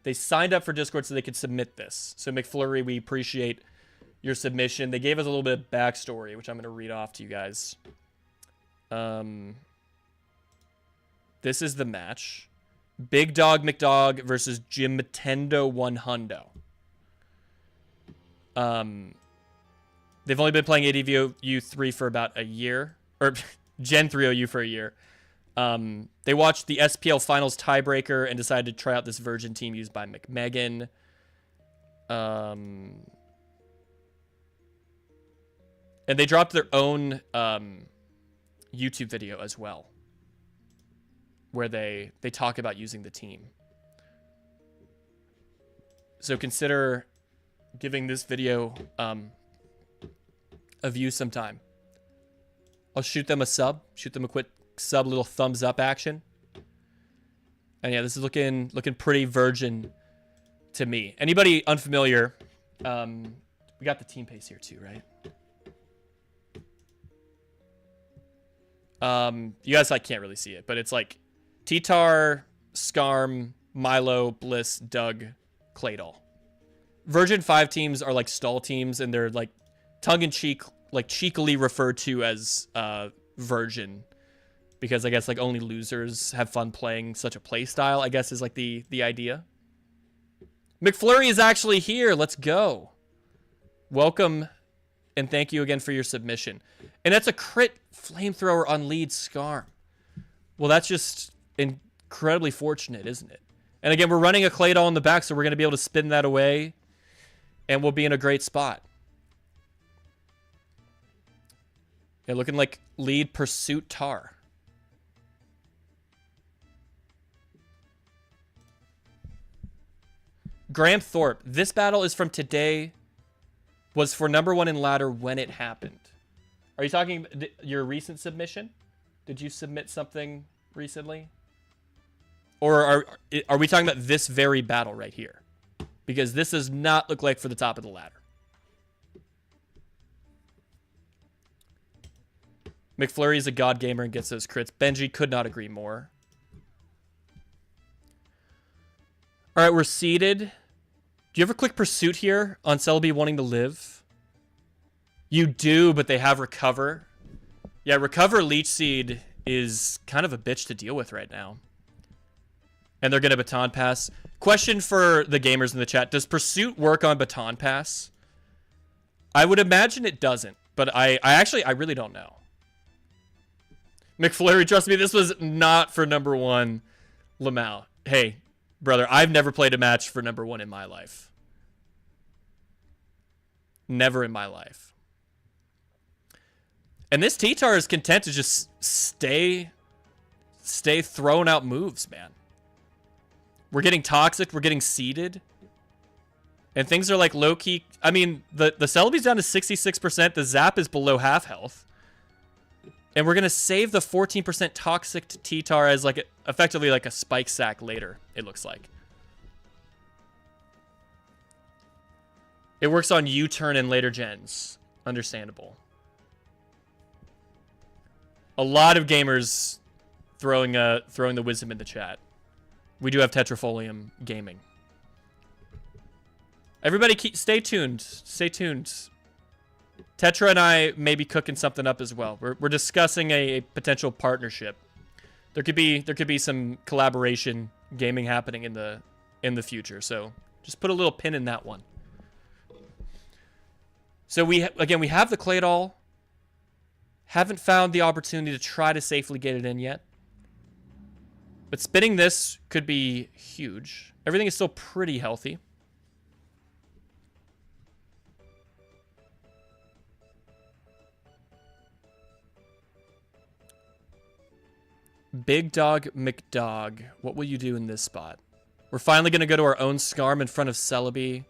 They signed up for Discord so they could submit this. So McFlurry, we appreciate your submission. They gave us a little bit of backstory, which I'm going to read off to you guys. This is the match. Big Dog McDog versus Tendo 100. They've only been playing ADVU 3 for about a year. Or Gen 3 OU for a year. They watched the SPL Finals tiebreaker and decided to try out this Virgin team used by McMegan. And they dropped their own YouTube video as well, where they talk about using the team. So consider giving this video a view sometime. I'll shoot them a sub, shoot them a quick sub, little thumbs up action. And yeah, this is looking pretty Virgin to me. Anybody unfamiliar? We got the team pace here too, right? You guys like can't really see it, but it's like T-Tar, Skarm, Milo, Bliss, Doug, Claydol. Virgin 5 teams are like stall teams, and they're like tongue-in-cheek, like cheekily referred to as Virgin, because I guess like only losers have fun playing such a play style, I guess is like the idea. McFlurry is actually here. Let's go. Welcome, and thank you again for your submission. And that's a crit flamethrower on lead Skarm. Well, that's just incredibly fortunate, isn't it? And again, we're running a Claydol in the back, so we're going to be able to spin that away, and we'll be in a great spot. Yeah, looking like lead Pursuit Tar. Graham Thorpe, this battle is from today, was for #1 in ladder when it happened. Are you talking your recent submission? Did you submit something recently? Or are we talking about this very battle right here? Because this does not look like for the top of the ladder. McFlurry is a god gamer and gets those crits. Benji could not agree more. All right, we're seeded. Do you ever click Pursuit here on Celebi wanting to live? You do, but they have Recover. Yeah, Recover Leech Seed is kind of a bitch to deal with right now. And they're going to Baton Pass. Question for the gamers in the chat. Does Pursuit work on Baton Pass? I would imagine it doesn't, but I really don't know. McFlurry, trust me, this was not for number one Lamau. Hey, brother, I've never played a match for number one in my life. Never in my life. And this T-Tar is content to just stay throwing out moves, man. We're getting toxic, we're getting seeded. And things are like low-key. I mean, the Celebi's down to 66%, the Zap is below half health. And we're going to save the 14% toxic to T-Tar as like effectively like a spike sack later, it looks like. It works on U-turn in later gens. Understandable. A lot of gamers throwing the wisdom in the chat. We do have TetraFogium gaming. Everybody stay tuned. Stay tuned. Tetra and I may be cooking something up as well. We're discussing a potential partnership. There could be some collaboration gaming happening in the future. So just put a little pin in that one. So we have the Claydol. Haven't found the opportunity to try to safely get it in yet. But spinning this could be huge. Everything is still pretty healthy. Big Dog McDog, what will you do in this spot? We're finally going to go to our own Skarm in front of Celebi.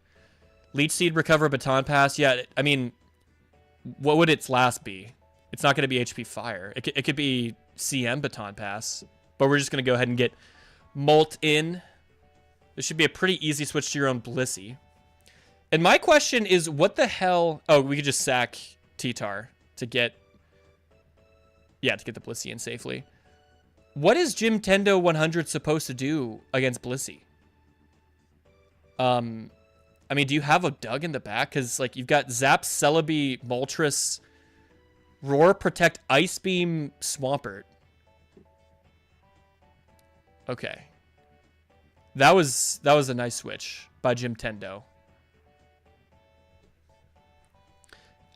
Leech Seed, Recover, Baton Pass. Yeah, I mean, what would its last be? It's not going to be HP Fire. It could be CM Baton Pass. But we're just going to go ahead and get Molt in. This should be a pretty easy switch to your own Blissey. And my question is, what the hell... Oh, we could just sack T-Tar to get... Yeah, to get the Blissey in safely. What is Jim Tendo 100 supposed to do against Blissey? I mean, do you have a Doug in the back? Because, like, you've got Zap, Celebi, Moltres, Roar, Protect, Ice Beam, Swampert. Okay. That was a nice switch by Jim Tendo.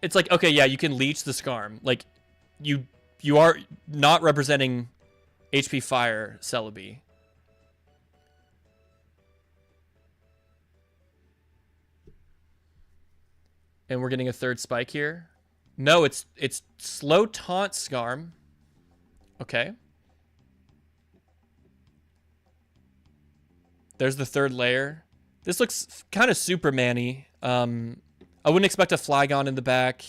It's like, okay, yeah, you can leech the Skarm. Like, you are not representing HP Fire Celebi. And we're getting a third spike here. No, it's slow taunt Skarm. Okay. There's the third layer. This looks kind of Superman-y. I wouldn't expect a Flygon in the back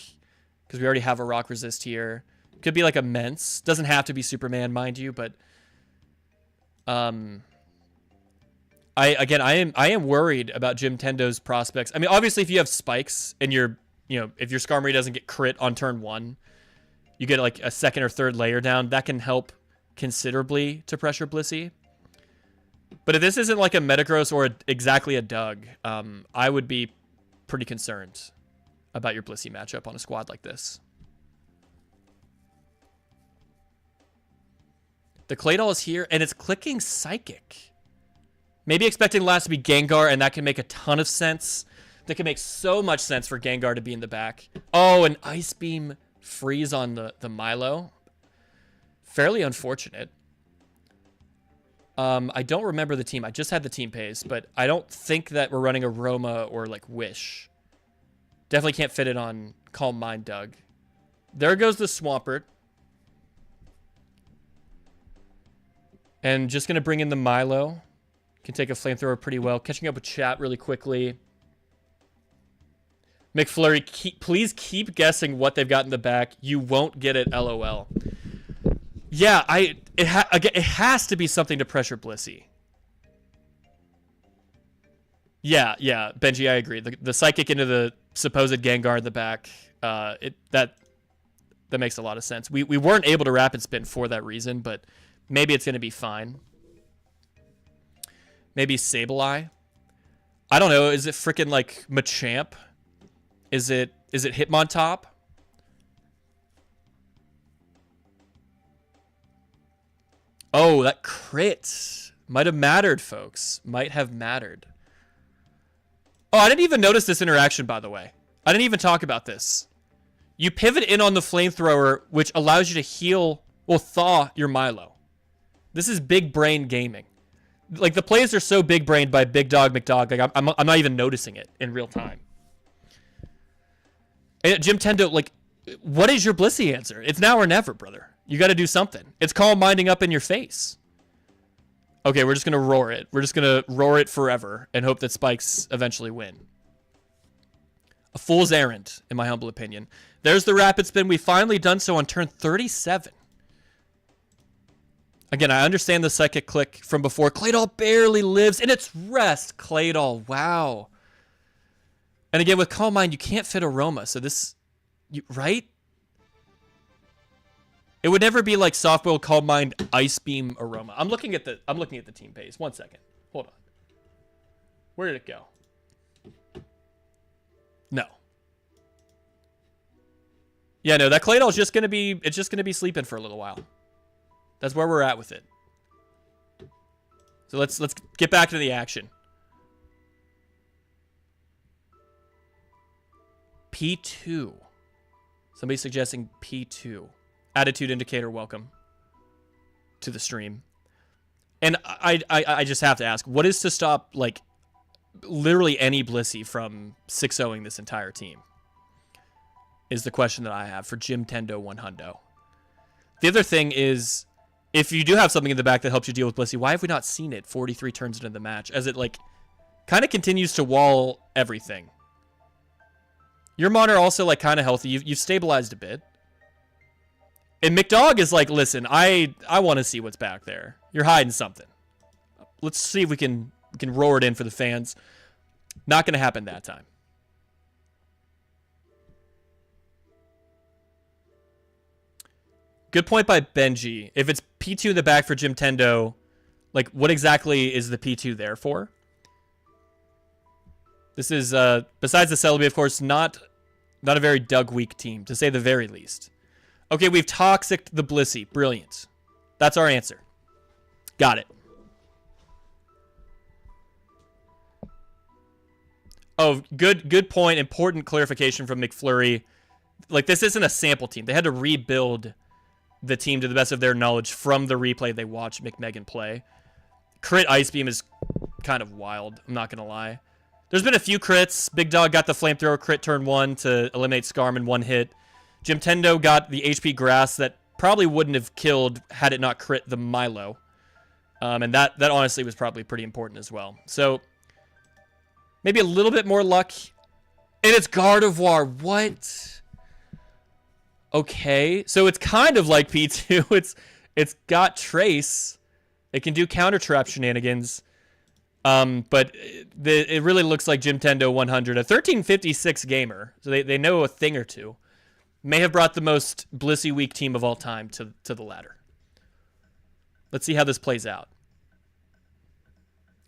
because we already have a Rock Resist here. Could be like a Mence. Doesn't have to be Superman, mind you, but I am worried about Jim Tendo's prospects. I mean, obviously, if you have spikes and if your Skarmory doesn't get crit on turn 1, you get like a second or third layer down. That can help considerably to pressure Blissey. But if this isn't like a Metagross or exactly a Doug, I would be pretty concerned about your Blissey matchup on a squad like this. The Claydol is here, and it's clicking Psychic. Maybe expecting last to be Gengar, and that can make a ton of sense. That can make so much sense for Gengar to be in the back. Oh, an Ice Beam freeze on the Milo. Fairly unfortunate. I don't remember the team. I just had the team pays, but I don't think that we're running a Roma or like Wish. Definitely can't fit it on Calm Mind Doug. There goes the Swampert. And just going to bring in the Milo. Can take a Flamethrower pretty well. Catching up with chat really quickly. McFlurry, please keep guessing what they've got in the back. You won't get it, LOL. Yeah, it has to be something to pressure Blissey. Yeah, Benji, I agree. The psychic into the supposed Gengar in the back, that makes a lot of sense. We weren't able to rapid spin for that reason, but maybe it's going to be fine. Maybe Sableye. I don't know. Is it freaking like Machamp? Is it Hitmontop? Oh, that crit might have mattered, folks. Might have mattered. Oh, I didn't even notice this interaction, by the way. I didn't even talk about this. You pivot in on the flamethrower, which allows you to heal, well, thaw your Milo. This is big brain gaming. Like, the plays are so big brained by Big Dog McDog. Like, I'm not even noticing it in real time. And Jim Tendo, like, what is your Blissey answer? It's now or never, brother. You got to do something. It's calm minding up in your face. Okay, we're just going to roar it. We're just going to roar it forever and hope that Spikes eventually win. A fool's errand, in my humble opinion. There's the rapid spin. We've finally done so on turn 37. Again, I understand the psychic click from before. Claydol barely lives in its rest. Claydol, wow. And again, with Calm Mind, you can't fit Aroma. So this, right? It would never be like Softboiled, Calm Mind, Ice Beam, Aroma. I'm looking at the team page. 1 second. Hold on. Where did it go? No. Yeah, no, that Claydol's just gonna be sleeping for a little while. That's where we're at with it. So let's get back to the action. P2. Somebody suggesting P2. Attitude indicator, welcome to the stream. And I just have to ask, what is to stop, like, literally any Blissey from 6-0ing this entire team? Is the question that I have for Jim Tendo 100. The other thing is, if you do have something in the back that helps you deal with Blissey, why have we not seen it 43 turns into the match? As it, like, kind of continues to wall everything. Your Mon are also, like, kind of healthy. You've stabilized a bit. And McDog is like, listen, I want to see what's back there. You're hiding something. Let's see if we can roar it in for the fans. Not going to happen that time. Good point by Benji. If it's P2 in the back for Jim Tendo, like, what exactly is the P2 there for? This is, besides the Celebi, of course, not a very Doug weak team, to say the very least. Okay, we've toxiced the Blissey. Brilliant. That's our answer. Got it. Oh, good point. Important clarification from McFlurry. Like, this isn't a sample team. They had to rebuild the team to the best of their knowledge from the replay they watched McMegan play. Crit Ice Beam is kind of wild. I'm not going to lie. There's been a few crits. Big Dog got the Flamethrower crit turn 1 to eliminate Scarm in 1 hit. Jim Tendo got the HP Grass that probably wouldn't have killed had it not crit the Milo. And that honestly was probably pretty important as well. So, maybe a little bit more luck. And it's Gardevoir. What? Okay. So, it's kind of like P2. It's got Trace. It can do counter trap shenanigans. But it really looks like Jim Tendo 100. A 1356 gamer. So, they know a thing or two. May have brought the most Blissey weak team of all time to the ladder. Let's see how this plays out.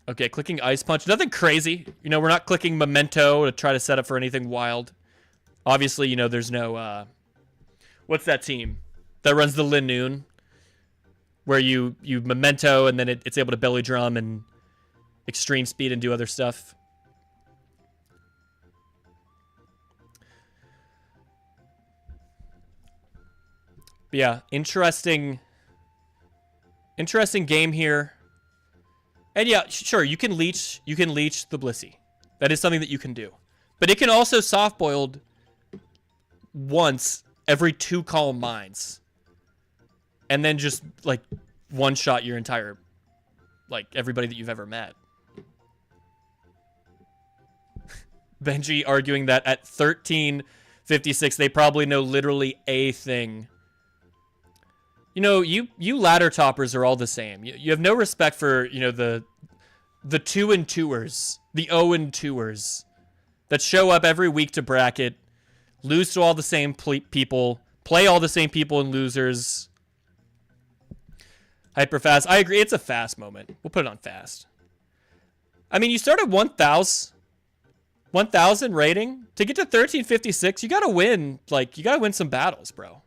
Okay, clicking Ice Punch. Nothing crazy. You know, we're not clicking Memento to try to set up for anything wild. Obviously, you know, there's no... what's that team that runs the Linoon? Where you Memento and then it's able to belly drum and extreme speed and do other stuff. But yeah, interesting game here. And yeah, sure, you can leech the Blissey. That is something that you can do. But it can also soft-boiled once every 2 Calm Minds. And then just, like, one-shot your entire, like, everybody that you've ever met. Benji arguing that at 1356, they probably know literally a thing. You know, you ladder toppers are all the same. You have no respect for, you know, the 2-and-2ers, the 0-and-2ers that show up every week to bracket, lose to all the same people, play all the same people and losers. Hyper fast. I agree. It's a fast moment. We'll put it on fast. I mean, you start at 1,000 rating. To get to 1356, you got to win. Like, you got to win some battles, bro.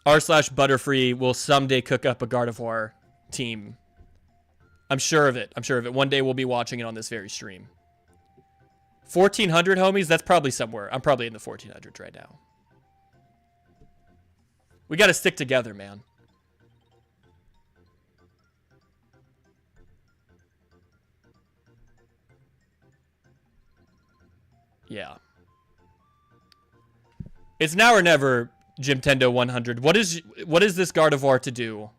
r/Butterfree will someday cook up a Gardevoir team. I'm sure of it. I'm sure of it. One day we'll be watching it on this very stream. 1,400 homies? That's probably somewhere. I'm probably in the 1,400s right now. We got to stick together, man. Yeah. It's now or never, Jim Tendo 100. What is this Gardevoir to do?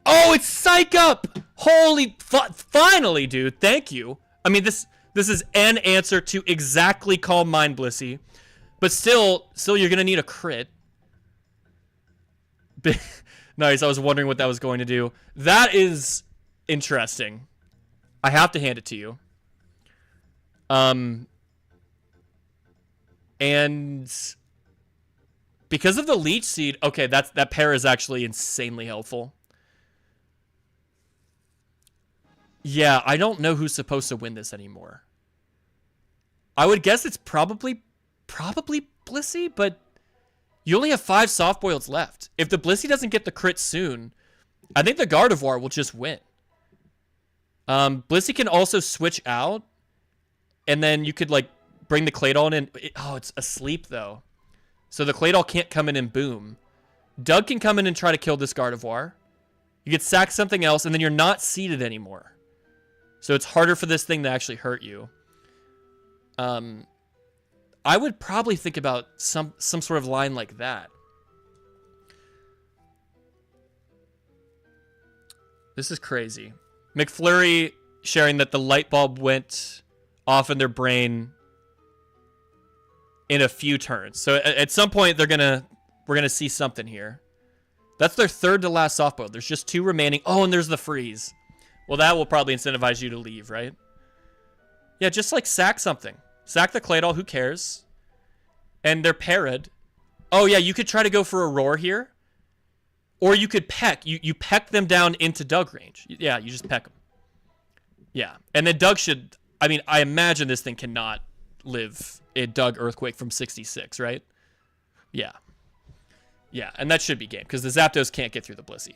Oh, it's Psych Up! Holy, finally, dude. Thank you. I mean, this is an answer to exactly Calm Mind Blissey. But still you're going to need a crit. Nice, I was wondering what that was going to do. That is interesting. I have to hand it to you. And because of the Leech Seed, okay, that pair is actually insanely helpful. Yeah, I don't know who's supposed to win this anymore. I would guess it's probably Blissey, but you only have 5 soft boileds left. If the Blissey doesn't get the crit soon, I think the Gardevoir will just win. Blissey can also switch out, and then you could like bring the Claydol in. Oh, it's asleep though. So the Claydol can't come in and boom. Doug can come in and try to kill this Gardevoir. You could sack something else, and then you're not seeded anymore. So it's harder for this thing to actually hurt you. I would probably think about some sort of line like that. This is crazy. McFlurry sharing that the light bulb went off in their brain in a few turns. So at some point we're gonna see something here. That's their third to last softball. There's just 2 remaining. Oh, and there's the freeze. Well, that will probably incentivize you to leave, right? Yeah, just like sack something. Sack the Claydol, who cares? And they're parried. Oh yeah, you could try to go for a roar here. Or you could peck. You peck them down into Doug range. Yeah, you just peck them. Yeah, and then Doug should... I mean, I imagine this thing cannot live a Doug Earthquake from 66, right? Yeah. Yeah, and that should be game, because the Zapdos can't get through the Blissey.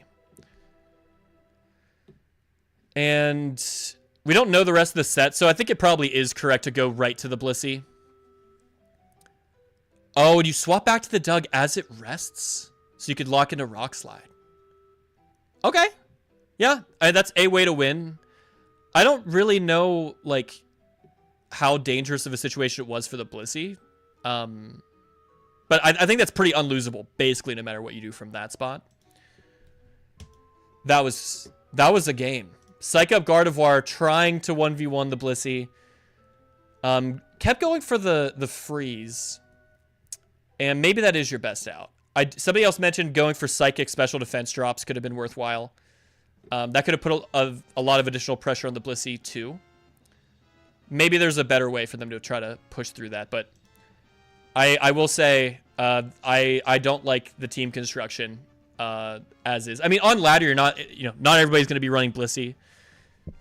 And we don't know the rest of the set, so I think it probably is correct to go right to the Blissey. Oh, and you swap back to the Doug as it rests? So you could lock into Rock Slide. Okay. Yeah, that's a way to win. I don't really know, like, how dangerous of a situation it was for the Blissey. But I think that's pretty unlosable, basically, no matter what you do from that spot. That was a game. Psych Up Gardevoir trying to 1v1 the Blissey. Kept going for the freeze. And maybe that is your best out. Somebody else mentioned going for Psychic Special Defense drops could have been worthwhile. That could have put a lot of additional pressure on the Blissey too. Maybe there's a better way for them to try to push through that, but I will say I don't like the team construction as is. I mean, on ladder, not everybody's going to be running Blissey,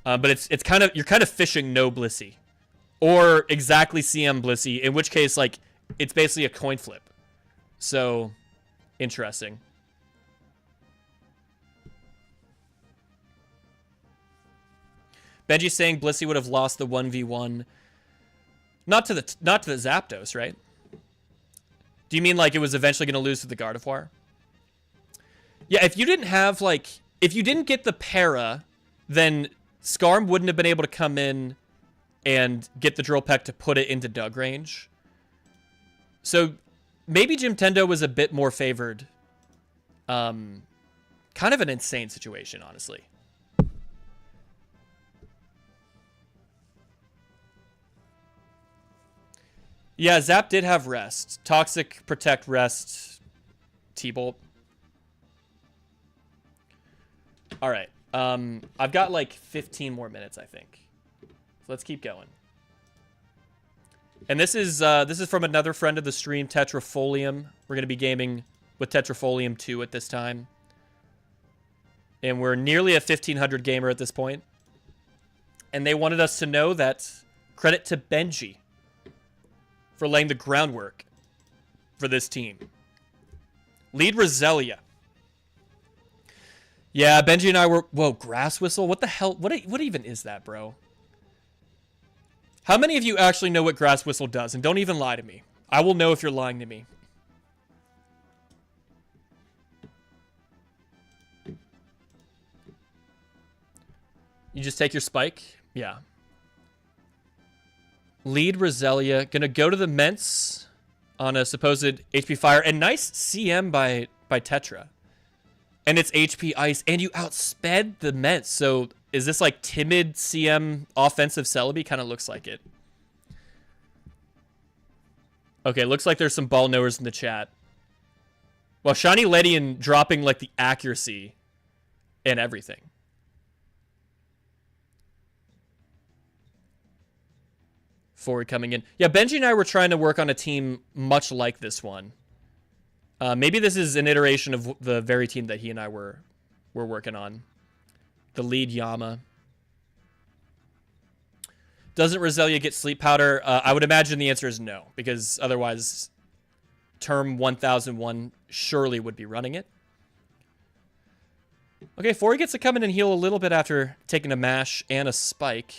but it's kind of, you're kind of fishing no Blissey or exactly CM Blissey, in which case like it's basically a coin flip. So interesting. Benji's saying Blissey would have lost the 1v1. Not to the Zapdos, right? Do you mean like it was eventually going to lose to the Gardevoir? Yeah, if you didn't get the para, then Skarm wouldn't have been able to come in and get the Drill Peck to put it into Doug range. So maybe Jim Tendo was a bit more favored Kind of an insane situation, honestly. Yeah, Zap did have rest. Toxic, protect, rest, T-Bolt. All right. I've got like 15 more minutes, I think. So let's keep going. And this is from another friend of the stream, TetraFogium. We're going to be gaming with TetraFogium 2 at this time. And we're nearly a 1500 gamer at this point. And they wanted us to know that credit to Benji for laying the groundwork for this team. Lead Roselia. Yeah, Benji and I were... Whoa, Grass Whistle? What the hell? What even is that, bro? How many of you actually know what Grass Whistle does? And don't even lie to me. I will know if you're lying to me. You just take your spike? Yeah. Lead Roselia. Gonna go to the Ments on a supposed HP Fire. And nice CM by Tetra. And it's HP Ice. And you outsped the Ments. So is this like timid CM offensive Celebi? Kind of looks like it. Okay, looks like there's some ball knowers in the chat. Well, Shiny Ladian dropping like the accuracy and everything. Forward coming in. Yeah, Benji and I were trying to work on a team much like this one. Maybe this is an iteration of the very team that he and I were working on. The lead Yama. Doesn't Roselia get sleep powder? I would imagine the answer is no, because otherwise Term 1001 surely would be running it. Okay, Fori gets to come in and heal a little bit after taking a mash and a spike.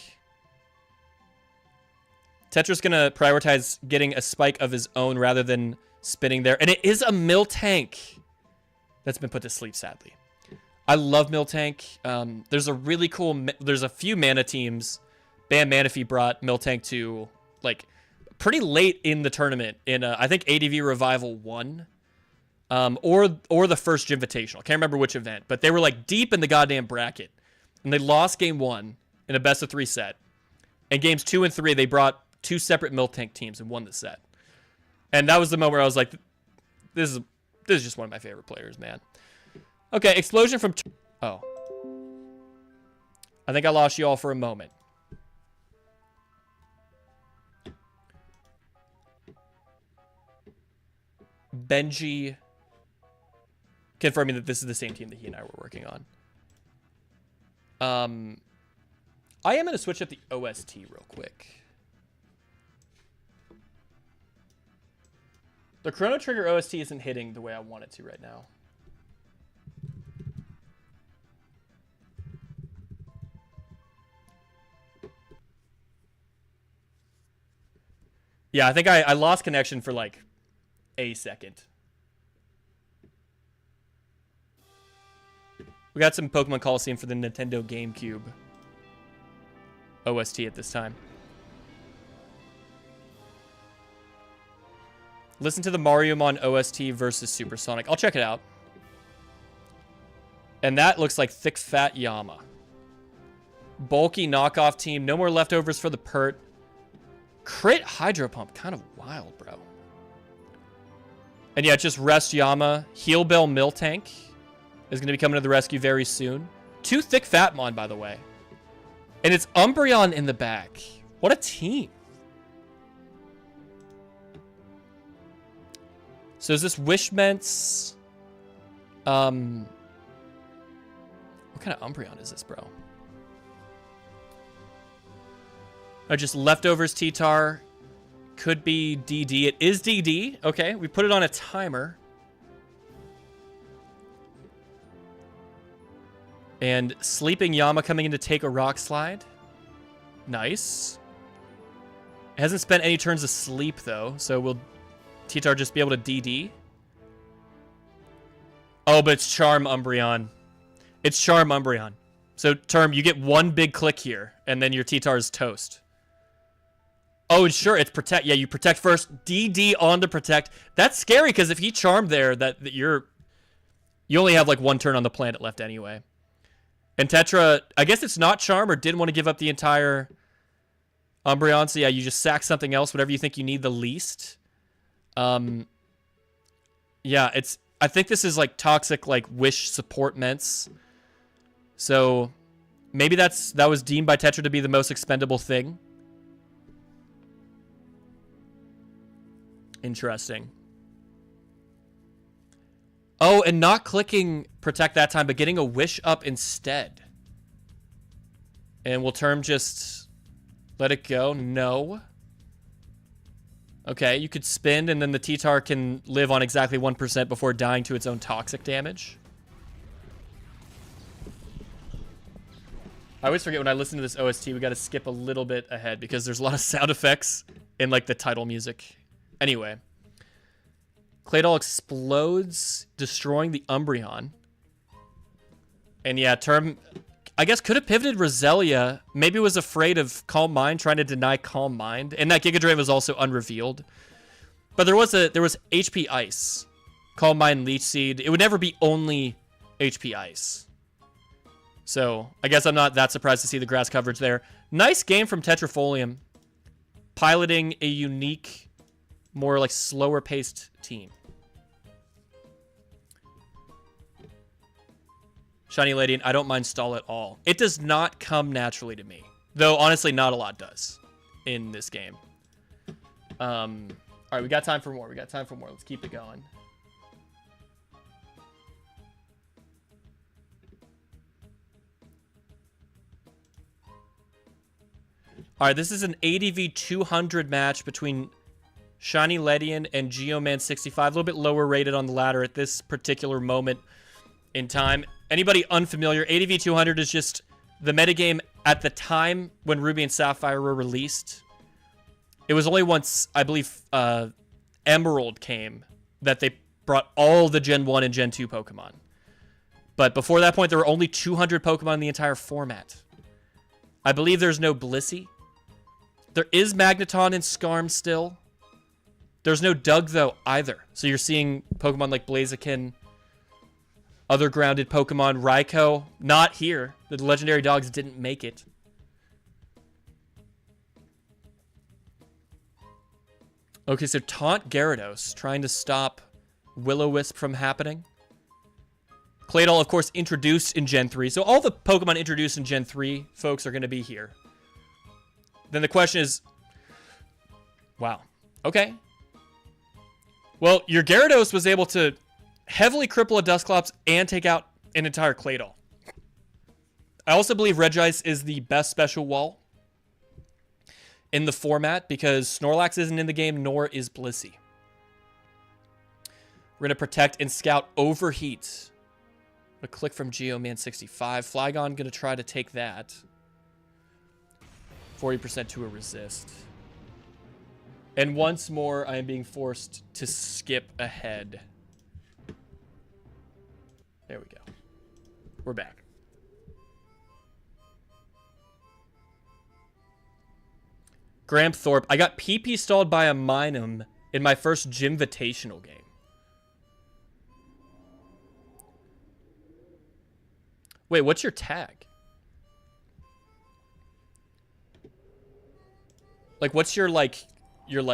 Tetra's going to prioritize getting a spike of his own rather than spinning there. And it is a Miltank that's been put to sleep, sadly. I love Miltank. There's a really cool... There's a few mana teams. Bam Manaphy brought Miltank to, like, pretty late in the tournament. In, I think, ADV Revival 1. Or the first Invitational. Can't remember which event. But they were, like, deep in the goddamn bracket. And they lost game 1 in a best-of-3 set. And games 2 and 3, they brought 2 separate Miltank teams and won the set. And that was the moment where I was like, this is just one of my favorite players, man. Okay, explosion from... Oh. I think I lost you all for a moment. Benji confirming that this is the same team that he and I were working on. I am going to switch up the OST real quick. The Chrono Trigger OST isn't hitting the way I want it to right now. Yeah, I think I lost connection for like a second. We got some Pokemon Coliseum for the Nintendo GameCube OST at this time. Listen to the Mariomon OST versus Supersonic. I'll check it out. And that looks like Thick Fat Yama. Bulky knockoff team. No more leftovers for the Pert. Crit Hydro Pump. Kind of wild, bro. And yeah, just rest Yama. Heal Bell Miltank is going to be coming to the rescue very soon. 2 Thick Fatmon, by the way. And it's Umbreon in the back. What a team. So is this Wishment's... What kind of Umbreon is this, bro? Just leftovers T-Tar. Could be DD. It is DD. Okay, we put it on a timer. And Sleeping Yama coming in to take a Rock Slide. Nice. It hasn't spent any turns of sleep, though, so will T-Tar just be able to DD? Oh, but it's Charm Umbreon. It's Charm Umbreon. So, Term, you get one big click here, and then your T-Tar is toast. Oh, and sure, it's Protect. Yeah, you Protect first. DD on the Protect. That's scary, because if he Charmed there, that you're You only have like one turn on the planet left anyway. And Tetra, I guess it's not Charm or didn't want to give up the entire Umbreon. So yeah, you just sack something else, whatever you think you need the least. Yeah, I think this is like toxic, like Wish support Ments. So maybe that was deemed by Tetra to be the most expendable thing. Interesting. Oh, and not clicking Protect that time, but getting a Wish up instead. And will Term just let it go? No. Okay, you could spin, and then the T-Tar can live on exactly 1% before dying to its own toxic damage. I always forget when I listen to this OST, we got to skip a little bit ahead because there's a lot of sound effects in like the title music. Anyway. Claydol explodes, destroying the Umbreon. And yeah, Term, I guess, could have pivoted Roselia. Maybe was afraid of Calm Mind, trying to deny Calm Mind. And that Giga Drain was also unrevealed. But there was HP Ice. Calm Mind, Leech Seed. It would never be only HP Ice. So I guess I'm not that surprised to see the grass coverage there. Nice game from TetraFogium. Piloting a unique, more like slower paced team. Shiny Ladian, I don't mind stall at all. It does not come naturally to me. Though, honestly, not a lot does in this game. All right, we got time for more. Let's keep it going. All right, this is an ADV 200 match between Shiny Ledian and Geomman 65. A little bit lower rated on the ladder at this particular moment in time. Anybody unfamiliar, ADV 200 is just the metagame at the time when Ruby and Sapphire were released. It was only once, I believe, Emerald came that they brought all the Gen 1 and Gen 2 Pokemon. But before that point, there were only 200 Pokemon in the entire format. I believe there's no Blissey. There is Magneton and Skarm still. There's no Doug, though, either. So you're seeing Pokemon like Blaziken, other grounded Pokemon. Raikou, not here. The legendary dogs didn't make it. Okay, so Taunt Gyarados, trying to stop Will-O-Wisp from happening. Claydol, of course, introduced in Gen 3. So all the Pokemon introduced in Gen 3, folks, are going to be here. Then the question is... Wow. Okay. Well, your Gyarados was able to heavily cripple a Dusclops and take out an entire Claydol. I also believe Regice is the best special wall in the format because Snorlax isn't in the game, nor is Blissey. We're going to protect and scout Overheat. A click from Geoman 65. Flygon going to try to take that. 40% to a resist. And once more, I am being forced to skip ahead. There we go. We're back. Graham Thorpe. I got PP stalled by a Minun in my first Gymvitational game. Wait, what's your tag? Like, what's your, like in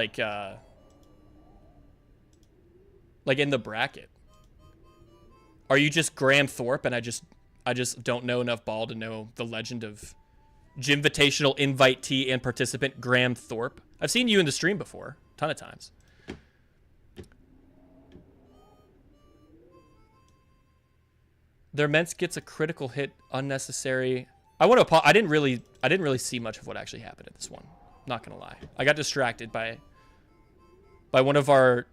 the bracket? Are you just Graham Thorpe and I just don't know enough ball to know the legend of Gymvitational invitee and participant Graham Thorpe? I've seen you in the stream before, a ton of times. Their Mence gets a critical hit, unnecessary. I didn't really see much of what actually happened at this one. Not gonna lie, I got distracted by one of our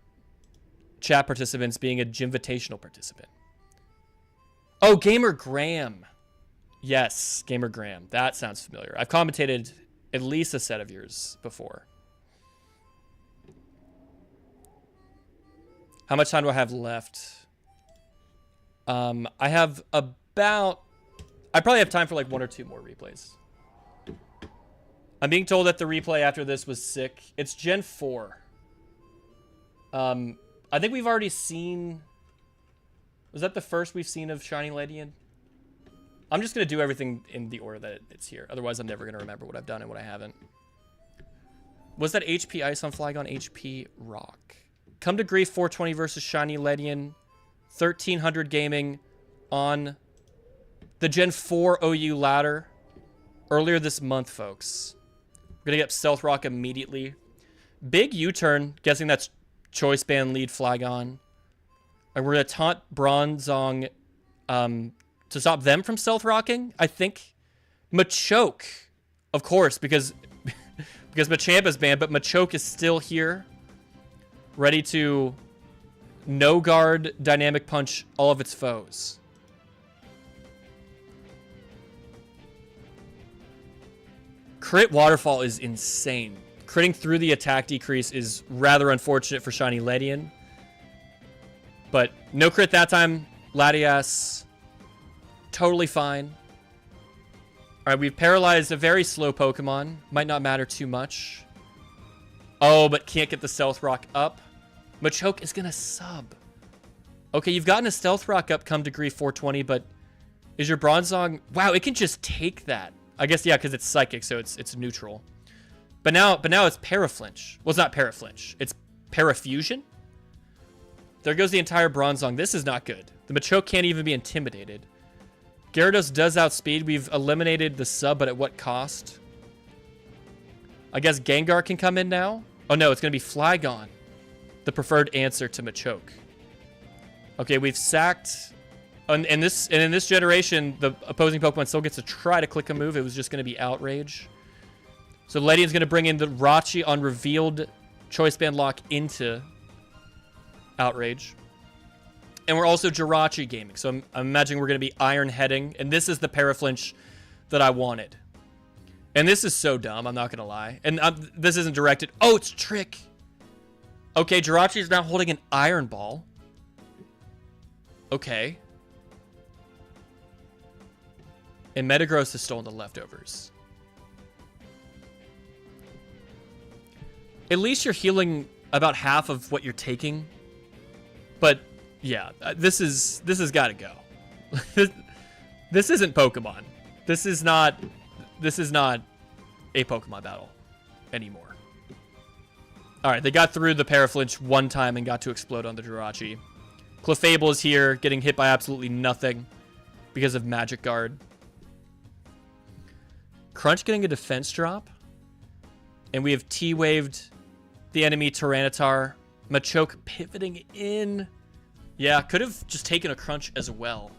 chat participants being a Gymvitational participant. Oh, Gamer Graham. Yes, Gamer Graham. That sounds familiar. I've commentated at least a set of yours before. How much time do I have left? I have about... I probably have time for like 1 or 2 more replays. I'm being told that the replay after this was sick. It's Gen 4. I think we've already seen Was that the first we've seen of Shiny Ladian? I'm just going to do everything in the order that it's here. Otherwise, I'm never going to remember what I've done and what I haven't. Was that HP Ice on Flygon? HP Rock. Come to Grief 420 versus Shiny Ledian. 1300 gaming on the Gen 4 OU ladder earlier this month, folks. We're going to get Stealth Rock immediately. Big U-turn. Guessing that's Choice Band lead Flygon. And we're going to taunt Bronzong to stop them from Stealth Rocking, I think. Machoke, of course, because Machamp is banned, but Machoke is still here. Ready to no guard dynamic punch all of its foes. Crit Waterfall is insane. Critting through the attack decrease is rather unfortunate for Shiny Ledian. But no crit that time. Latias, totally fine. All right, we've paralyzed a very slow Pokemon. Might not matter too much. Oh, but can't get the Stealth Rock up. Machoke is going to sub. Okay, you've gotten a Stealth Rock up, come to Grief 420, but is your Bronzong... Wow, it can just take that. I guess, yeah, because it's Psychic, so it's neutral. But now it's Paraflinch. Well, it's not Paraflinch. It's Parafusion? There goes the entire Bronzong. This is not good. The Machoke can't even be intimidated. Gyarados does outspeed. We've eliminated the sub, but at what cost? I guess Gengar can come in now. Oh, no, it's going to be Flygon. The preferred answer to Machoke. Okay, we've sacked... And in this generation, the opposing Pokemon still gets to try to click a move. It was just going to be Outrage. So Ledian's going to bring in the Rachi on revealed Choice Band lock into Outrage. And we're also Jirachi gaming. So I'm imagining we're going to be Iron Heading. And this is the Paraflinch that I wanted. And this is so dumb, I'm not going to lie. And this isn't directed. Oh, it's Trick. Okay, Jirachi is now holding an Iron Ball. Okay. And Metagross has stolen the leftovers. At least you're healing about half of what you're taking. But yeah, this has got to go. This isn't Pokemon. This is not a Pokemon battle anymore. All right, they got through the Paraflinch one time and got to explode on the Jirachi. Clefable is here, getting hit by absolutely nothing because of Magic Guard. Crunch getting a defense drop. And we have T-waved the enemy Tyranitar. Machoke pivoting in. Yeah, could have just taken a Crunch as well.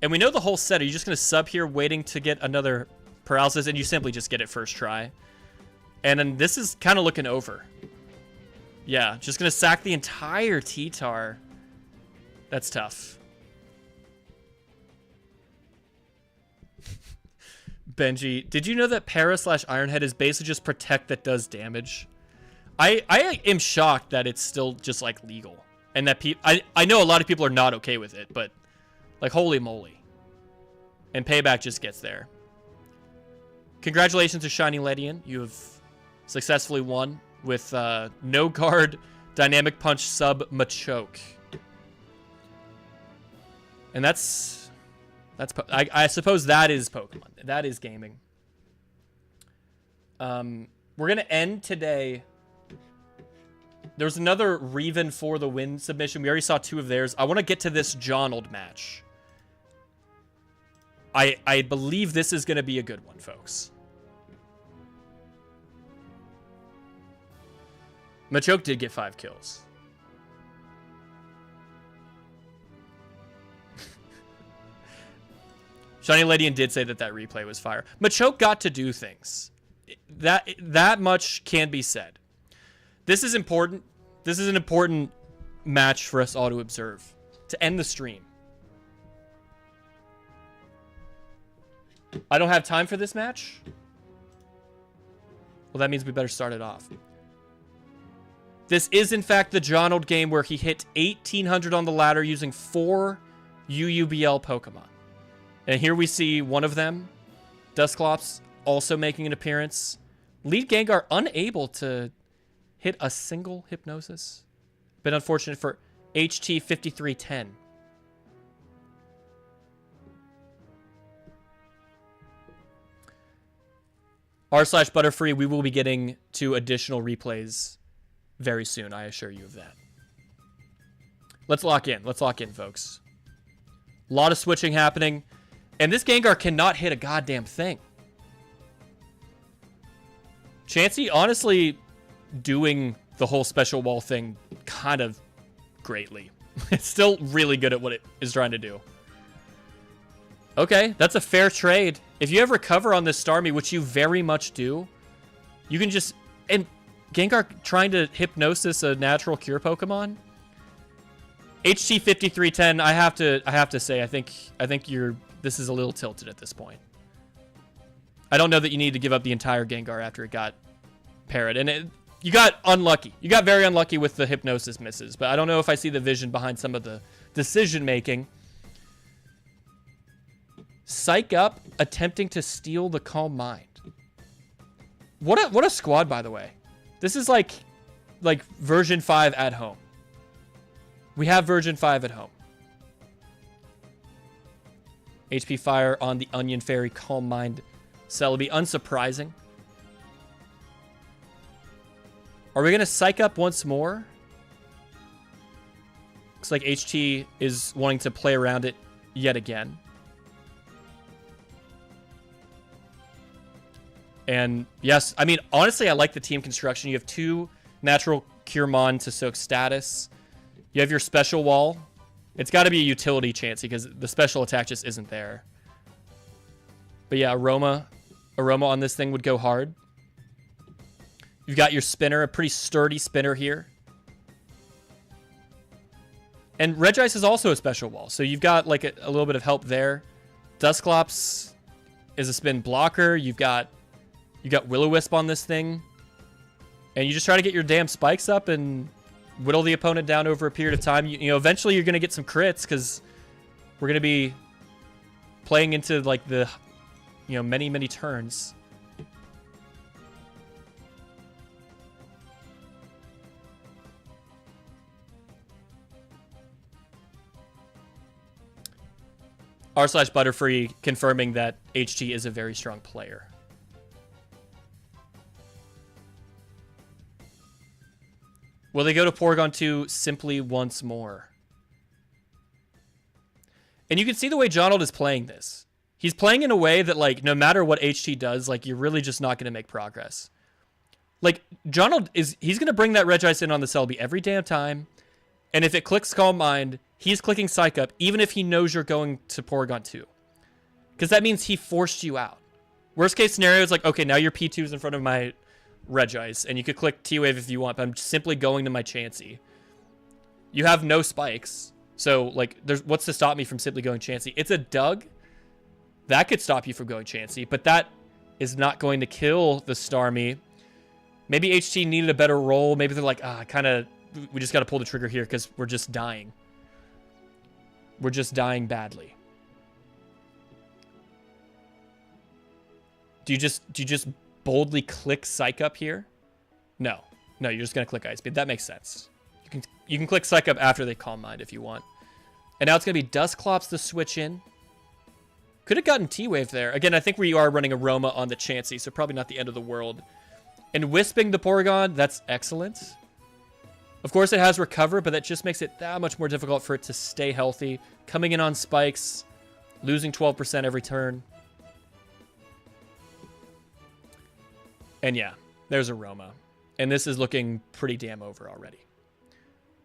And we know the whole set. Are you just going to sub here waiting to get another Paralysis? And you simply just get it first try. And then this is kind of looking over. Yeah, just going to sack the entire T-Tar. That's tough. Benji, did you know that Para/Ironhead is basically just protect that does damage? I am shocked that it's still just like legal. And that I know a lot of people are not okay with it, but like holy moly. And Payback just gets there. Congratulations to Shiny Ledian. You have successfully won with no guard Dynamic Punch sub Machoke. And I suppose that is Pokemon. That is gaming. We're going to end today. There's another Reven for the win submission. We already saw two of theirs. I want to get to this Jonald match. I believe this is going to be a good one, folks. Machoke did get 5 kills. Shiny Ladian did say that replay was fire. Machoke got to do things. That much can be said. This is important. This is an important match for us all to observe. To end the stream. I don't have time for this match? Well, that means we better start it off. This is, in fact, the Jonald game where he hit 1,800 on the ladder using 4 UUBL Pokemon. And here we see one of them, Dusclops, also making an appearance. Lead Gengar unable to hit a single Hypnosis. Bit unfortunate for HT5310. r/Butterfree, we will be getting to additional replays very soon. I assure you of that. Let's lock in. Let's lock in, folks. A lot of switching happening. And this Gengar cannot hit a goddamn thing. Chansey, honestly, doing the whole special wall thing kind of greatly. It's still really good at what it is trying to do. Okay, that's a fair trade. If you have recover on this Starmie, which you very much do, you can just... And Gengar trying to hypnosis a natural cure Pokemon? HT 5310, I have to say, I think this is a little tilted at this point. I don't know that you need to give up the entire Gengar after it got parried. And you got unlucky. You got very unlucky with the hypnosis misses, but I don't know if I see the vision behind some of the decision making. Psych Up, attempting to steal the Calm Mind. What a squad, by the way. This is like version 5 at home. We have version 5 at home. HP Fire on the Onion Fairy, Calm Mind, Celebi. Unsurprising. Are we going to Psych Up once more? Looks like HT is wanting to play around it yet again. And yes, I mean, honestly, I like the team construction. You have 2 natural Cure Mon to soak status. You have your special wall. It's got to be a utility Chansey because the special attack just isn't there. But yeah, Aroma on this thing would go hard. You've got your spinner, a pretty sturdy spinner here. And Regice is also a special wall, so you've got like a little bit of help there. Dusclops is a spin blocker. You've got Will-O-Wisp on this thing. And you just try to get your damn spikes up and whittle the opponent down over a period of time. You know, eventually you're going to get some crits because we're going to be playing into like the, many, many turns. r/Butterfree confirming that HT is a very strong player. Will they go to Porygon 2 simply once more? And you can see the way Jonald is playing this. He's playing in a way that, like, no matter what HT does, like, you're really just not going to make progress. Like, Jonald he's going to bring that Regice in on the Celebi every damn time. And if it clicks Calm Mind, he's clicking Psych Up, even if he knows you're going to Porygon 2. Because that means he forced you out. Worst case scenario is like, okay, now your P2's in front of my Regice, and you could click T-Wave if you want, but I'm simply going to my Chansey. You have no spikes, so like, what's to stop me from simply going Chansey? It's a Doug. That could stop you from going Chansey, but that is not going to kill the Starmie. Maybe HT needed a better roll. Maybe they're like, we just got to pull the trigger here because we're just dying. We're just dying badly. Do you just boldly click Psych Up here? No, you're just gonna click Ice Beam. That makes sense. You can click Psych Up after they Calm Mind if you want. And now it's gonna be Dusclops to switch in. Could have gotten T-Wave there. Again, I think we are running Aroma on the Chansey, so probably not the end of the world. And Wisping the Porygon, that's excellent. Of course, it has Recover, but that just makes it that much more difficult for it to stay healthy. Coming in on spikes, losing 12% every turn. And yeah, there's Aroma. And this is looking pretty damn over already.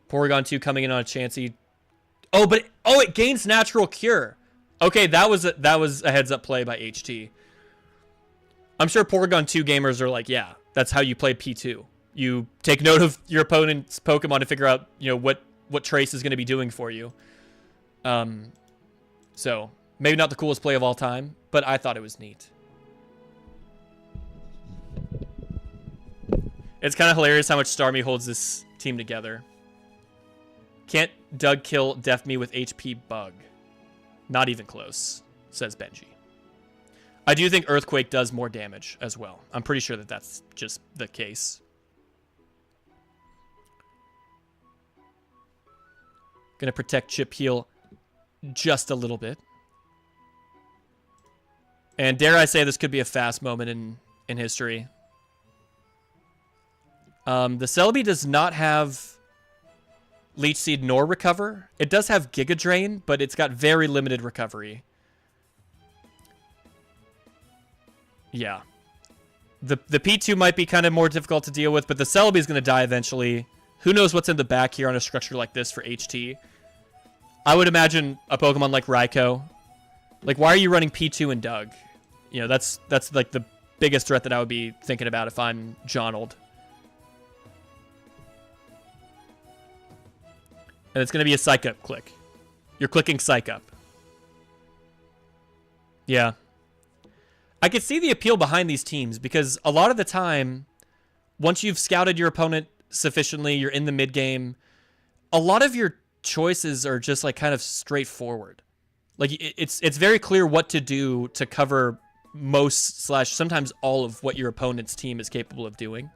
Porygon 2 coming in on a Chansey. It gains Natural Cure. Okay, that was a heads-up play by HT. I'm sure Porygon 2 gamers are like, yeah, that's how you play P2. You take note of your opponent's Pokemon to figure out, what Trace is going to be doing for you. So, maybe not the coolest play of all time, but I thought it was neat. It's kind of hilarious how much Starmie holds this team together. Can't Doug kill Def Me with HP Bug? Not even close, says Benji. I do think Earthquake does more damage as well. I'm pretty sure that that's just the case. Gonna protect Chip Heal just a little bit. And dare I say this could be a fast moment in in history. The Celebi does not have Leech Seed nor Recover. It does have Giga Drain, but it's got very limited recovery. Yeah. The P2 might be kind of more difficult to deal with, but the Celebi is going to die eventually. Who knows what's in the back here on a structure like this for HT? I would imagine a Pokemon like Raikou. Like, why are you running P2 and Doug? You know, that's like the biggest threat that I would be thinking about if I'm Jonald. And it's going to be a Psych Up click. You're clicking Psych Up. Yeah. I could see the appeal behind these teams because a lot of the time, once you've scouted your opponent sufficiently, you're in the mid game, a lot of your choices are just like kind of straightforward. Like it's very clear what to do to cover most / sometimes all of what your opponent's team is capable of doing.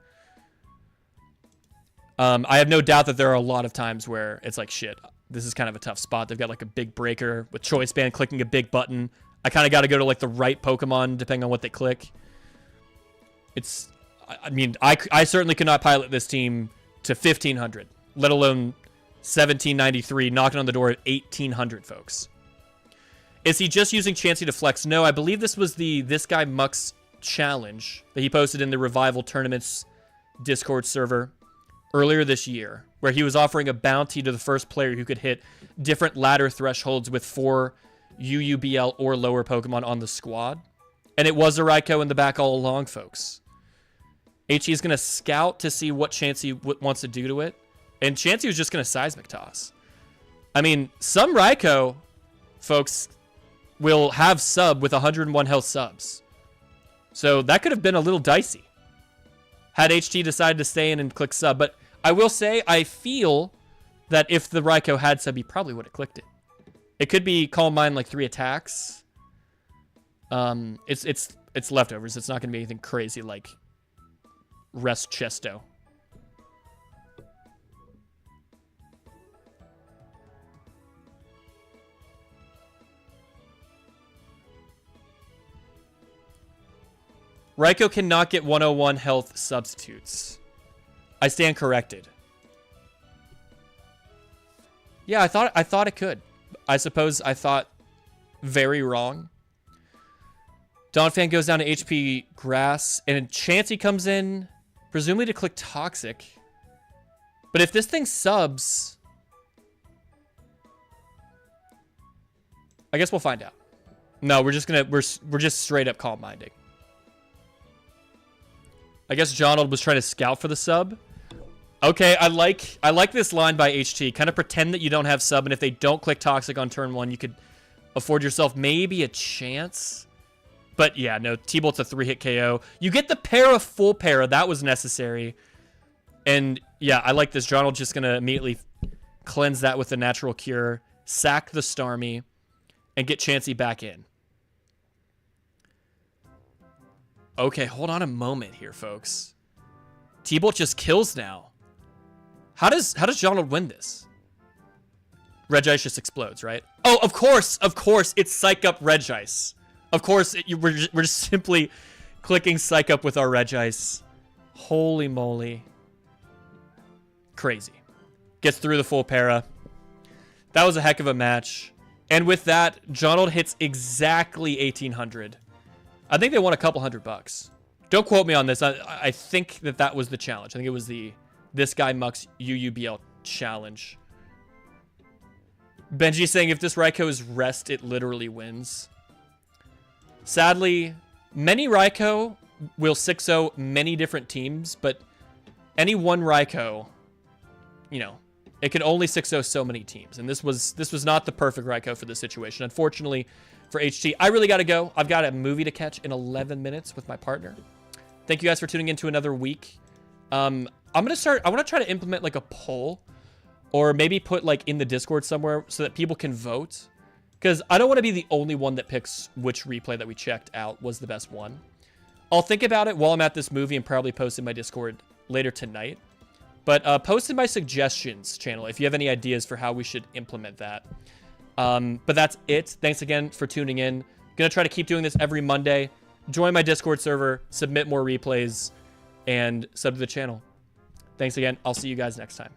I have no doubt that there are a lot of times where it's like, shit, this is kind of a tough spot. They've got like a big breaker with Choice Band clicking a big button. I kind of got to go to like the right Pokemon depending on what they click. It's, I mean, I certainly could not pilot this team to 1500, let alone 1793, knocking on the door at 1800, folks. Is he just using Chansey to flex? No, I believe this was the This Guy Mucks challenge that he posted in the Revival Tournaments Discord server earlier this year, where he was offering a bounty to the first player who could hit different ladder thresholds with 4 UUBL or lower Pokemon on the squad. And it was a Raikou in the back all along, folks. HE is going to scout to see what Chansey wants to do to it. And Chansey was just going to Seismic Toss. I mean, some Raikou, folks, will have sub with 101 health subs. So that could have been a little dicey had HT decided to stay in and click sub. But I will say, I feel that if the Raikou had sub, he probably would have clicked it. It could be Calm Mind like 3 attacks. It's leftovers. It's not going to be anything crazy like Rest Chesto. Raikou cannot get 101 health substitutes. I stand corrected. Yeah, I thought it could. I suppose I thought very wrong. Donphan goes down to HP Grass, and Chansey comes in, presumably to click Toxic. But if this thing subs, I guess we'll find out. No, we're just straight up calm minding. I guess Jonald was trying to scout for the sub. Okay, I like this line by HT. Kind of pretend that you don't have sub, and if they don't click Toxic on turn 1, you could afford yourself maybe a chance. But yeah, no, T-Bolt's a 3-hit KO. You get the para, full para. That was necessary. And yeah, I like this. Jonald just going to immediately cleanse that with the Natural Cure, sack the Starmie, and get Chansey back in. Okay, hold on a moment here, folks. T-Bolt just kills now. How does Jonald win this? Regice just explodes, right? Oh, of course, it's Psych Up Regice. Of course, we're just simply clicking Psych Up with our Regice. Holy moly. Crazy. Gets through the full para. That was a heck of a match. And with that, Jonald hits exactly 1800. I think they won a couple $100. Don't quote me on this. I think that was the challenge. I think it was the This Guy Mucks UUBL challenge. Benji saying if this Raikou is rest, it literally wins. Sadly, many Raikou will 6-0 many different teams, but any one Raikou, you know, it can only 6-0 so many teams. And this was not the perfect Raikou for this situation. Unfortunately for HT, I really got to go. I've got a movie to catch in 11 minutes with my partner. Thank you guys for tuning in to another week. I want to try to implement like a poll or maybe put like in the Discord somewhere so that people can vote. Because I don't want to be the only one that picks which replay that we checked out was the best one. I'll think about it while I'm at this movie and probably post in my Discord later tonight. But post in my suggestions channel if you have any ideas for how we should implement that. But that's it. Thanks again for tuning in. Gonna try to keep doing this every Monday. join my Discord server, submit more replays, and sub to the channel. Thanks again. I'll see you guys next time.